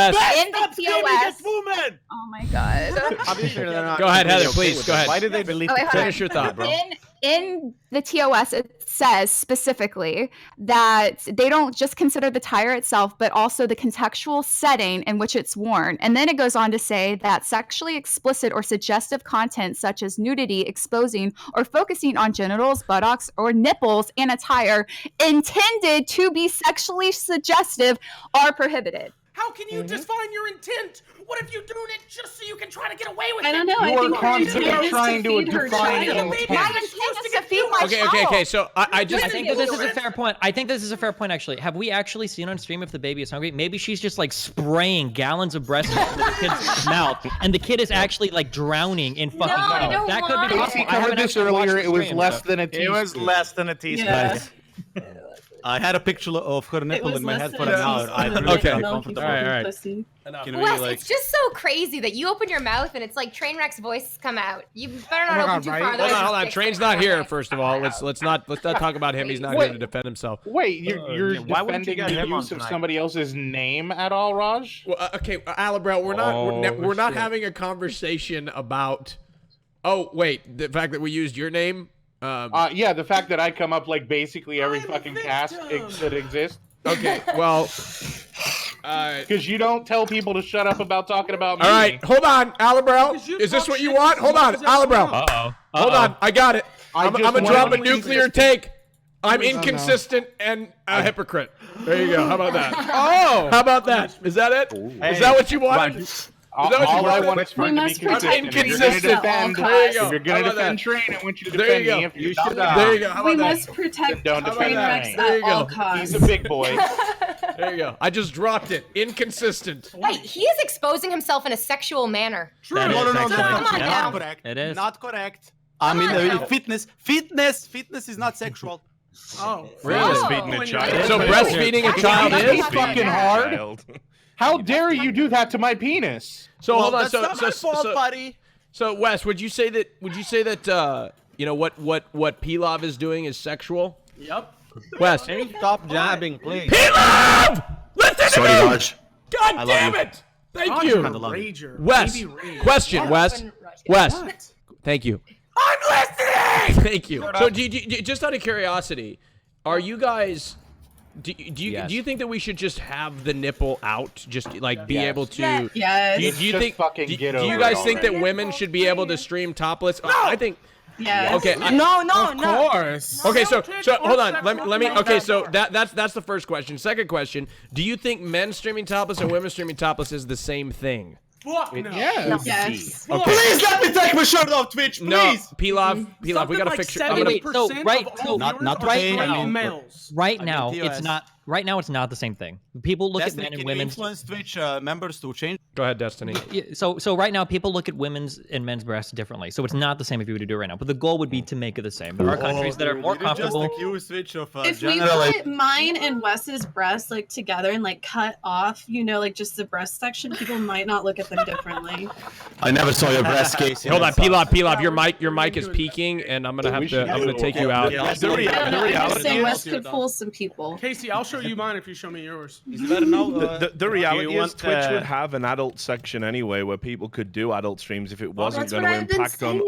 [SPEAKER 2] the TOS.
[SPEAKER 14] woman.
[SPEAKER 2] Oh my god.
[SPEAKER 6] I'm sure they're not.
[SPEAKER 3] Go ahead, Heather.
[SPEAKER 6] okay
[SPEAKER 3] Please
[SPEAKER 6] with
[SPEAKER 3] go
[SPEAKER 6] it.
[SPEAKER 3] ahead.
[SPEAKER 6] Why did they delete?
[SPEAKER 2] Oh, wait, hold
[SPEAKER 3] Finish
[SPEAKER 2] on.
[SPEAKER 3] your thought, bro.
[SPEAKER 2] In the TOS, it says specifically that they don't just consider the tire itself, but also the contextual setting in which it's worn. And then it goes on to say that sexually explicit or suggestive content, such as nudity, exposing, or focusing on genitals, buttocks, or nipples in a tire intended to be sexually suggestive are prohibited.
[SPEAKER 4] How can you define your intent? What if you're doing it just so you can try to get away with it?
[SPEAKER 8] I don't know.
[SPEAKER 5] You
[SPEAKER 8] I
[SPEAKER 5] are
[SPEAKER 8] think her
[SPEAKER 5] constantly
[SPEAKER 8] intent is
[SPEAKER 5] trying to
[SPEAKER 8] feed her
[SPEAKER 5] define
[SPEAKER 8] child.
[SPEAKER 5] an
[SPEAKER 2] My
[SPEAKER 5] intent.
[SPEAKER 2] intent is to feed my child.
[SPEAKER 3] Okay. So I just
[SPEAKER 7] I think that this is a fair point. I think this is a fair point, actually. Have we actually seen on stream if the baby is hungry? Maybe she's just like spraying gallons of breast milk into the kid's mouth, and the kid is actually like drowning in fucking
[SPEAKER 13] I
[SPEAKER 7] milk.
[SPEAKER 13] don't
[SPEAKER 7] That could be
[SPEAKER 13] want
[SPEAKER 7] possible.
[SPEAKER 5] Casey
[SPEAKER 7] I haven't
[SPEAKER 5] covered this
[SPEAKER 7] actually watched
[SPEAKER 5] earlier.
[SPEAKER 7] the
[SPEAKER 5] It was
[SPEAKER 7] stream,
[SPEAKER 5] less
[SPEAKER 7] so-
[SPEAKER 5] than a
[SPEAKER 14] It
[SPEAKER 5] teaspoon.
[SPEAKER 14] was less than a teaspoon.
[SPEAKER 8] Yeah.
[SPEAKER 14] I had a picture of her nipple
[SPEAKER 8] was
[SPEAKER 14] in my
[SPEAKER 8] less
[SPEAKER 14] head
[SPEAKER 8] than
[SPEAKER 14] for
[SPEAKER 8] a
[SPEAKER 14] an hour.
[SPEAKER 8] teaspoon
[SPEAKER 14] I
[SPEAKER 8] of
[SPEAKER 14] really
[SPEAKER 3] Okay.
[SPEAKER 14] felt
[SPEAKER 8] milky
[SPEAKER 14] comfortable.
[SPEAKER 8] fucking
[SPEAKER 3] All right.
[SPEAKER 8] pussy.
[SPEAKER 14] Can
[SPEAKER 13] Wes,
[SPEAKER 14] we, like,
[SPEAKER 13] it's just so crazy that you open your mouth and it's like Trainwreck's voice come out. You better not open too far.
[SPEAKER 3] Hold
[SPEAKER 13] otherwise
[SPEAKER 3] on.
[SPEAKER 13] it's
[SPEAKER 3] Train's not here. First of all, let's not talk about him. He's not here to defend himself.
[SPEAKER 5] Wait, you're
[SPEAKER 6] why wouldn't you
[SPEAKER 5] defending
[SPEAKER 6] get
[SPEAKER 5] the
[SPEAKER 6] him on
[SPEAKER 5] use of
[SPEAKER 6] tonight?
[SPEAKER 5] somebody else's name at all, Raj?
[SPEAKER 3] Well, okay, Alebrelle, we're not having a conversation about. Oh wait, the fact that we used your name.
[SPEAKER 5] Yeah, the fact that I come up like basically every fucking cast that exists.
[SPEAKER 3] Okay, well.
[SPEAKER 5] Because you don't tell people to shut up about talking about me.
[SPEAKER 3] All right, hold on, Alebrelle. Is this what you want? Hold on, Alebrelle. Hold on, I got it. I'm gonna drop a nuclear take. I'm inconsistent and a hypocrite. There you go. How about that? Oh, how about that? Is that it? Is that what you wanted?
[SPEAKER 5] All I want is for it to be consistent.
[SPEAKER 3] Inconsistent.
[SPEAKER 5] There you go. If you're
[SPEAKER 3] How
[SPEAKER 5] going to
[SPEAKER 3] about that?
[SPEAKER 5] defend Train, I want you to
[SPEAKER 3] There
[SPEAKER 5] defend
[SPEAKER 3] you go.
[SPEAKER 5] me. If you should,
[SPEAKER 3] There you go. How
[SPEAKER 8] We
[SPEAKER 3] about
[SPEAKER 8] must
[SPEAKER 3] that?
[SPEAKER 8] protect
[SPEAKER 5] Don't defend
[SPEAKER 8] Trainwrecks
[SPEAKER 5] me.
[SPEAKER 3] There you
[SPEAKER 8] at all
[SPEAKER 3] go.
[SPEAKER 8] costs.
[SPEAKER 5] He's a big boy.
[SPEAKER 3] There you go. I just dropped it. Inconsistent.
[SPEAKER 13] Wait, he is exposing himself in a sexual manner.
[SPEAKER 14] No,
[SPEAKER 13] Come on now.
[SPEAKER 14] Not correct.
[SPEAKER 7] It is.
[SPEAKER 14] Not correct. I mean, fitness is not sexual.
[SPEAKER 4] Oh,
[SPEAKER 3] Really?
[SPEAKER 9] Breastfeeding a child.
[SPEAKER 3] So breastfeeding a child is
[SPEAKER 5] fucking hard. How dare you do that to my penis?
[SPEAKER 3] So hold on.
[SPEAKER 14] That's not my fault, buddy.
[SPEAKER 3] So Wes, would you say that you know what Pilaf is doing is sexual?
[SPEAKER 4] Yep.
[SPEAKER 3] Wes.
[SPEAKER 6] Can you stop jabbing, please?
[SPEAKER 3] Pilaf! Listen to me!
[SPEAKER 11] Raj.
[SPEAKER 3] God damn it! Thank you.
[SPEAKER 4] Rager.
[SPEAKER 3] Wes.
[SPEAKER 4] Baby Rager.
[SPEAKER 3] Question, Wes. Wes.
[SPEAKER 4] What?
[SPEAKER 3] Thank you. I'm listening. Thank you. So, do you, just out of curiosity, are you guys? Do you think that we should just have the nipple out, just like be able to?
[SPEAKER 8] Yes.
[SPEAKER 3] Do you think? Do you guys think that women should be able to stream topless? I think.
[SPEAKER 8] Yes.
[SPEAKER 3] Okay.
[SPEAKER 12] No.
[SPEAKER 4] Of course.
[SPEAKER 3] Okay, so hold on. Let me. Okay, so that's the first question. Second question: do you think men streaming topless and women streaming topless is the same thing?
[SPEAKER 4] Fuck no.
[SPEAKER 8] Yes.
[SPEAKER 3] Okay.
[SPEAKER 14] Please let me take my shirt off, Twitch. Please.
[SPEAKER 3] No, Pilaf, we gotta fix your. I'm gonna.
[SPEAKER 7] Right now, it's not. Right now, it's not the same thing. People look at men and women's.
[SPEAKER 14] Influence Twitch members to change.
[SPEAKER 3] Go ahead, Destiny.
[SPEAKER 7] So right now, people look at women's and men's breasts differently. So it's not the same if you were to do it right now. But the goal would be to make it the same. There are countries that are more comfortable.
[SPEAKER 8] If we put mine and Wes's breasts like together and like cut off, you know, like just the breast section, people might not look at them differently.
[SPEAKER 14] I never saw your breast, Casey.
[SPEAKER 3] Hold on, Pilaf, your mic is peaking, and I'm gonna take you out.
[SPEAKER 8] I'm saying Wes could fool some people.
[SPEAKER 4] Casey, I'll show you mine if you show me yours.
[SPEAKER 9] The reality is Twitch would have an adult section anyway where people could do adult streams if it wasn't going to impact on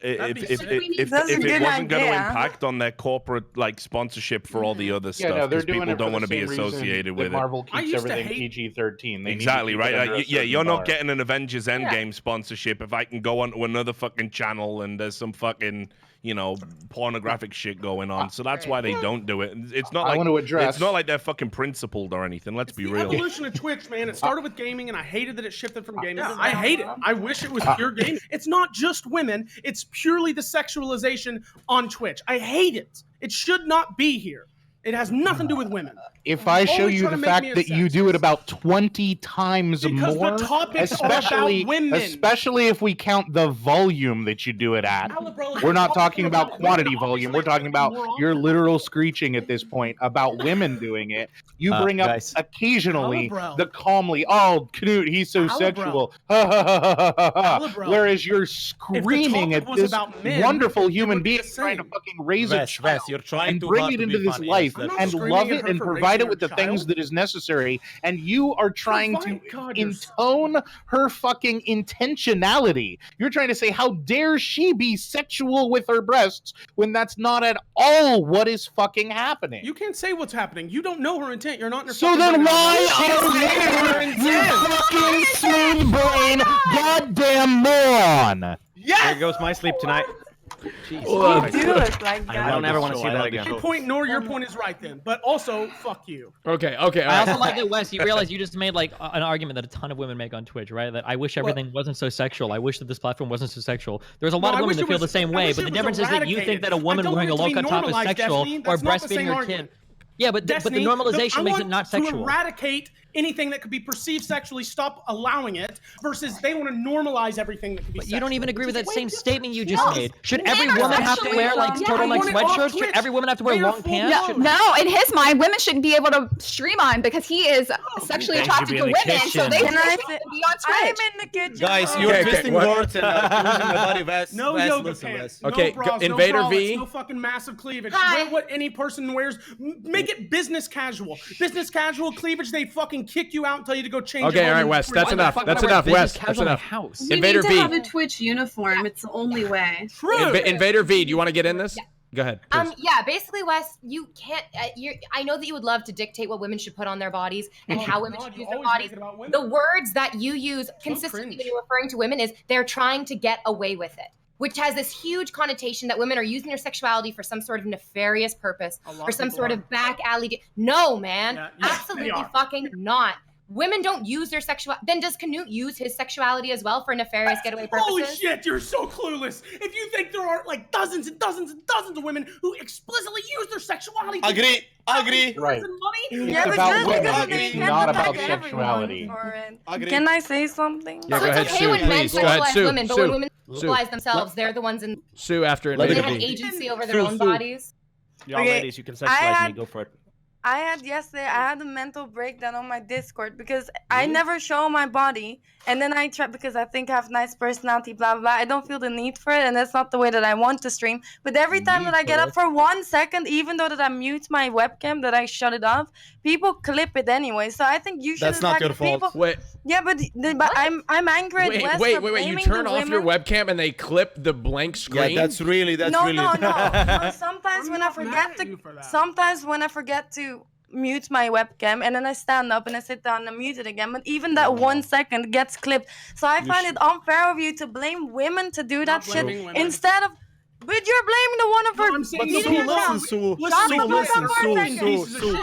[SPEAKER 9] if it wasn't going to impact on their corporate like sponsorship for all the other stuff because people don't want to be associated with it.
[SPEAKER 5] Marvel keeps everything PG-13.
[SPEAKER 9] Exactly right. You're not getting an Avengers Endgame sponsorship if I can go onto another fucking channel and there's some fucking pornographic shit going on. So that's why they don't do it. It's not like they're fucking principled or anything. Let's be real.
[SPEAKER 4] The evolution of Twitch, man. It started with gaming, and I hated that it shifted from gaming. I hate it. I wish it was pure gaming. It's not just women. It's purely the sexualization on Twitch. I hate it. It should not be here. It has nothing to do with women.
[SPEAKER 5] If I show you the fact that you do it about 20 times
[SPEAKER 4] because
[SPEAKER 5] more,
[SPEAKER 4] the topics are about women.
[SPEAKER 5] especially if we count the volume that you do it at. We're not talking about quantity volume. We're talking about your literal screeching at this point about women doing it. You bring up occasionally the calmly, oh, Knut, he's so sexual. Whereas you're screaming at this wonderful human being trying to fucking raise a child and bring it into this life and love it and provide it with the things that is necessary, and you are trying to intone her fucking intentionality. You're trying to say, how dare she be sexual with her breasts when that's not at all what is fucking happening.
[SPEAKER 4] You can't say what's happening. You don't know her intent. You're not in her
[SPEAKER 5] So then why are you fucking smooth brain goddamn moron?
[SPEAKER 15] There goes my sleep tonight.
[SPEAKER 12] You do look like that.
[SPEAKER 15] I don't ever want to see that again.
[SPEAKER 4] Your point is right then, but also fuck you.
[SPEAKER 3] Okay.
[SPEAKER 7] I also like that, Wes. You realize you just made like an argument that a ton of women make on Twitch, right? That I wish everything wasn't so sexual. I wish that this platform wasn't so sexual. There's a lot of women that feel the same way, but the difference is that you think that a woman wearing a low-cut top is sexual or breastfeeding her kid. Yeah, but the normalization makes it not sexual.
[SPEAKER 4] To eradicate anything that could be perceived sexually, stop allowing it, versus they want to normalize everything that could be sexual.
[SPEAKER 7] You don't even agree with that same statement you just made. Should every woman have to wear like turtleneck sweatshirts? Should every woman have to wear long pants?
[SPEAKER 2] No, in his mind, women shouldn't be able to stream on because he is sexually attracted to women, so they should be on Twitch.
[SPEAKER 12] I'm in the kitchen.
[SPEAKER 14] Guys, you're twisting words and using my body. Wes,
[SPEAKER 4] no yoga pants.
[SPEAKER 3] Okay,
[SPEAKER 4] no bras,
[SPEAKER 3] Invader
[SPEAKER 4] no
[SPEAKER 3] V.
[SPEAKER 4] No fucking massive cleavage. Wear what any person wears. Make it business casual. Business casual cleavage. They fucking kick you out and tell you to go change.
[SPEAKER 3] Okay, all right, Wes. That's enough. That's enough, Wes. That's enough.
[SPEAKER 8] We
[SPEAKER 3] Invader
[SPEAKER 8] need to
[SPEAKER 3] V.
[SPEAKER 8] have a Twitch uniform. It's the only way.
[SPEAKER 3] Invader V. Do you want to get in this? Go ahead. Please.
[SPEAKER 13] Yeah, basically, Wes, you can't. I know that you would love to dictate what women should put on their bodies and how women should use their bodies. The words that you use consistently when you're referring to women is they're trying to get away with it, which has this huge connotation that women are using their sexuality for some sort of nefarious purpose, for some sort of back alley. No, man, absolutely fucking not. Women don't use their sexuality. Then does Knut use his sexuality as well for nefarious getaway purposes?
[SPEAKER 4] Holy shit, you're so clueless. If you think there aren't like dozens and dozens and dozens of women who explicitly use their sexuality.
[SPEAKER 14] Agree.
[SPEAKER 5] Right.
[SPEAKER 12] Yeah,
[SPEAKER 5] it's about women, not about sexuality.
[SPEAKER 12] Can I say something?
[SPEAKER 3] Yeah,
[SPEAKER 13] so
[SPEAKER 3] go ahead,
[SPEAKER 13] it's okay
[SPEAKER 3] Sue,
[SPEAKER 13] when men
[SPEAKER 3] please. Go ahead,
[SPEAKER 13] sexualize
[SPEAKER 3] Sue.
[SPEAKER 13] women, but when women sexualize themselves, they're the ones in.
[SPEAKER 3] Sue after
[SPEAKER 13] They
[SPEAKER 3] Invader
[SPEAKER 13] have
[SPEAKER 3] V.
[SPEAKER 13] agency over their own bodies.
[SPEAKER 15] Y'all ladies, you can sexualize me. Go for it.
[SPEAKER 12] I had a mental breakdown on my Discord because I never show my body, and then I try because I think I have nice personality, blah blah. I don't feel the need for it, and that's not the way that I want to stream. But every time that I get up for 1 second, even though that I mute my webcam, that I shut it off, people clip it anyway. So I think you should.
[SPEAKER 14] That's not your fault.
[SPEAKER 3] Wait.
[SPEAKER 12] Yeah, but I'm angry at Wes for
[SPEAKER 3] wait. You
[SPEAKER 12] blaming
[SPEAKER 3] turn
[SPEAKER 12] the
[SPEAKER 3] off your
[SPEAKER 12] women.
[SPEAKER 3] webcam and they clip the blank screen.
[SPEAKER 14] Yeah, that's really.
[SPEAKER 12] No. Sometimes when I forget to mute my webcam, and then I stand up and I sit down and mute it again, but even that 1 second gets clipped. So I find it unfair of you to blame women to do that shit instead of. But you're blaming the one of her.
[SPEAKER 14] Sue,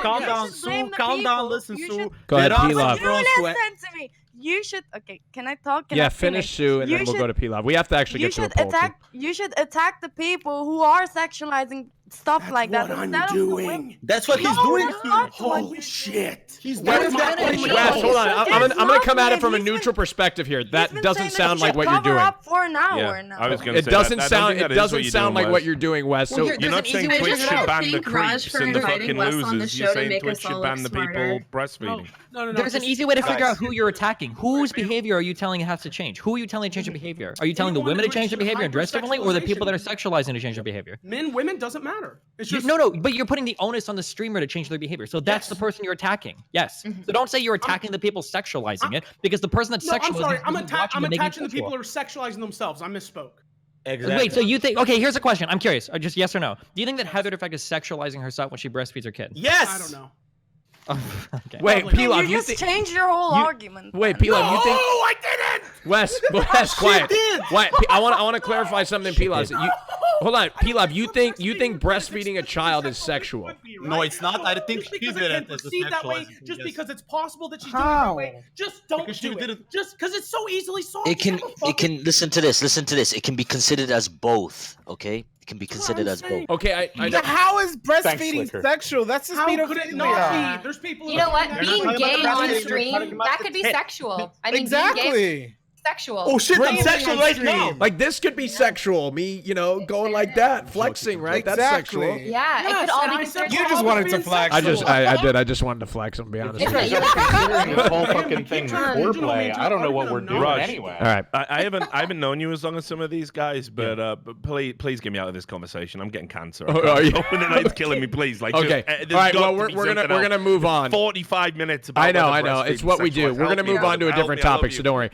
[SPEAKER 14] calm down, Sue, calm down, listen, Sue.
[SPEAKER 3] Go ahead,
[SPEAKER 12] Listen to me. you should. Okay, can I talk? Can
[SPEAKER 3] Yeah,
[SPEAKER 12] I
[SPEAKER 3] finish Sue, and then we'll go to P-Love. We have to actually get to a poll.
[SPEAKER 12] You should attack the people who are sexualizing stuff like that.
[SPEAKER 4] What I'm
[SPEAKER 12] instead of the women.
[SPEAKER 4] doing.
[SPEAKER 14] That's what he's
[SPEAKER 12] No,
[SPEAKER 14] doing.
[SPEAKER 12] that's not what
[SPEAKER 4] Holy shit.
[SPEAKER 14] He's
[SPEAKER 3] Wes, hold on. I'm gonna come at it from a
[SPEAKER 12] He's
[SPEAKER 3] neutral perspective here. That
[SPEAKER 12] been
[SPEAKER 3] doesn't
[SPEAKER 12] saying
[SPEAKER 3] sound
[SPEAKER 12] that
[SPEAKER 3] like
[SPEAKER 12] you
[SPEAKER 3] what
[SPEAKER 12] should
[SPEAKER 3] you're doing.
[SPEAKER 12] cover up for an hour now.
[SPEAKER 9] I was going to
[SPEAKER 3] It
[SPEAKER 9] say
[SPEAKER 3] doesn't
[SPEAKER 9] that. I don't
[SPEAKER 3] sound.
[SPEAKER 9] think
[SPEAKER 3] It
[SPEAKER 9] that is
[SPEAKER 3] doesn't
[SPEAKER 9] what you're
[SPEAKER 3] sound
[SPEAKER 9] doing,
[SPEAKER 3] like what
[SPEAKER 9] Wes.
[SPEAKER 3] you're doing, Wes. So
[SPEAKER 13] Well,
[SPEAKER 9] You're not saying
[SPEAKER 13] I
[SPEAKER 9] Twitch
[SPEAKER 13] just
[SPEAKER 9] should
[SPEAKER 13] don't
[SPEAKER 9] ban the
[SPEAKER 13] think Raj
[SPEAKER 9] creeps
[SPEAKER 13] for
[SPEAKER 9] and the
[SPEAKER 13] inviting
[SPEAKER 9] fucking
[SPEAKER 13] Wes on the
[SPEAKER 9] losers.
[SPEAKER 13] show
[SPEAKER 9] You're
[SPEAKER 13] to
[SPEAKER 9] saying
[SPEAKER 13] make
[SPEAKER 9] Twitch
[SPEAKER 13] us
[SPEAKER 9] should
[SPEAKER 13] all
[SPEAKER 9] ban
[SPEAKER 13] look
[SPEAKER 9] the people
[SPEAKER 13] smarter.
[SPEAKER 9] breastfeeding.
[SPEAKER 4] No.
[SPEAKER 7] There's an easy way to figure out who you're attacking. Whose behavior are you telling has to change? Who are you telling to change their behavior? Are you telling the women to change their behavior and dress differently, or the people that are sexualizing to change their behavior?
[SPEAKER 4] Men, women, doesn't matter. It's just
[SPEAKER 7] No, but you're putting the onus on the streamer to change their behavior. So that's the person you're attacking. Yes. So don't say you're attacking the people sexualizing it, because the person that's
[SPEAKER 4] No, I'm
[SPEAKER 7] sexualizing
[SPEAKER 4] sorry.
[SPEAKER 7] it
[SPEAKER 4] I'm
[SPEAKER 7] is watching and making
[SPEAKER 4] attaching the
[SPEAKER 7] sexual.
[SPEAKER 4] people who are sexualizing themselves. I misspoke.
[SPEAKER 14] Exactly.
[SPEAKER 7] Wait, so you think? Okay, here's a question. I'm curious. Just yes or no. Do you think that HeatheredEffect is sexualizing herself when she breastfeeds her kid?
[SPEAKER 14] Yes.
[SPEAKER 4] I don't know.
[SPEAKER 7] Okay.
[SPEAKER 3] Wait, P-Love,
[SPEAKER 12] you just changed your whole argument.
[SPEAKER 3] Wait, P-Love, you think?
[SPEAKER 4] Oh, I didn't.
[SPEAKER 3] Wes, quiet. Wait, I want to clarify something, P-Love. Hold on, P-Love. You think breastfeeding a child is sexual?
[SPEAKER 14] No, it's not. I think
[SPEAKER 4] Just
[SPEAKER 14] she
[SPEAKER 4] because
[SPEAKER 14] did
[SPEAKER 4] it
[SPEAKER 14] it
[SPEAKER 4] can
[SPEAKER 14] as a
[SPEAKER 4] proceed that way,
[SPEAKER 14] sexualizing.
[SPEAKER 4] just
[SPEAKER 14] Yes.
[SPEAKER 4] because it's possible that she's doing it that way, just don't
[SPEAKER 14] Because she
[SPEAKER 4] do
[SPEAKER 14] did
[SPEAKER 4] it.
[SPEAKER 14] it-
[SPEAKER 4] Just because it's so easily solved.
[SPEAKER 10] It can listen to this. It can be considered as both. Okay, it can be considered as both.
[SPEAKER 3] Okay, I
[SPEAKER 11] Yeah, how is breastfeeding
[SPEAKER 5] Slicker.
[SPEAKER 11] sexual? That's just
[SPEAKER 4] How
[SPEAKER 11] pedophilia.
[SPEAKER 4] could it not be? There's people. who
[SPEAKER 13] You know
[SPEAKER 4] are
[SPEAKER 13] what?
[SPEAKER 4] doing
[SPEAKER 13] Being
[SPEAKER 4] that.
[SPEAKER 13] gay on
[SPEAKER 14] breastfeeding,
[SPEAKER 13] stream,
[SPEAKER 14] you're talking about
[SPEAKER 13] that
[SPEAKER 14] the
[SPEAKER 13] could be
[SPEAKER 14] tit.
[SPEAKER 13] sexual. I mean, being gay
[SPEAKER 11] Exactly.
[SPEAKER 13] sexual.
[SPEAKER 14] Oh shit, I'm
[SPEAKER 11] Breathing
[SPEAKER 14] sexual
[SPEAKER 11] on
[SPEAKER 14] right
[SPEAKER 11] stream.
[SPEAKER 14] now.
[SPEAKER 3] like this could be sexual. Me, going like that, flexing, right? That's
[SPEAKER 11] Exactly.
[SPEAKER 3] sexual.
[SPEAKER 13] Yeah, it could
[SPEAKER 4] Yes,
[SPEAKER 13] all
[SPEAKER 4] and
[SPEAKER 13] be
[SPEAKER 4] I said
[SPEAKER 13] considered.
[SPEAKER 11] You just wanted to flex.
[SPEAKER 3] I did. I just wanted to flex. I'm gonna be honest.
[SPEAKER 5] You guys are considering this whole fucking thing foreplay. I don't know what we're doing
[SPEAKER 9] Raj.
[SPEAKER 5] anyway.
[SPEAKER 3] All right.
[SPEAKER 9] I haven't known you as long as some of these guys, but please get me out of this conversation. I'm getting cancer.
[SPEAKER 3] Are you?
[SPEAKER 9] It's killing me. Please, like.
[SPEAKER 3] Okay.
[SPEAKER 9] Just,
[SPEAKER 3] All right.
[SPEAKER 9] there's
[SPEAKER 3] Well,
[SPEAKER 9] got to be
[SPEAKER 3] we're
[SPEAKER 9] something
[SPEAKER 3] gonna
[SPEAKER 9] else.
[SPEAKER 3] move on.
[SPEAKER 9] 45 minutes. About
[SPEAKER 3] I know.
[SPEAKER 9] whether
[SPEAKER 3] It's
[SPEAKER 9] breastfeeding
[SPEAKER 3] what we do.
[SPEAKER 9] sexualized.
[SPEAKER 3] We're gonna
[SPEAKER 9] Help me,
[SPEAKER 3] move on to a
[SPEAKER 9] help
[SPEAKER 3] different
[SPEAKER 9] me, I love
[SPEAKER 3] topic,
[SPEAKER 9] you.
[SPEAKER 3] so don't worry.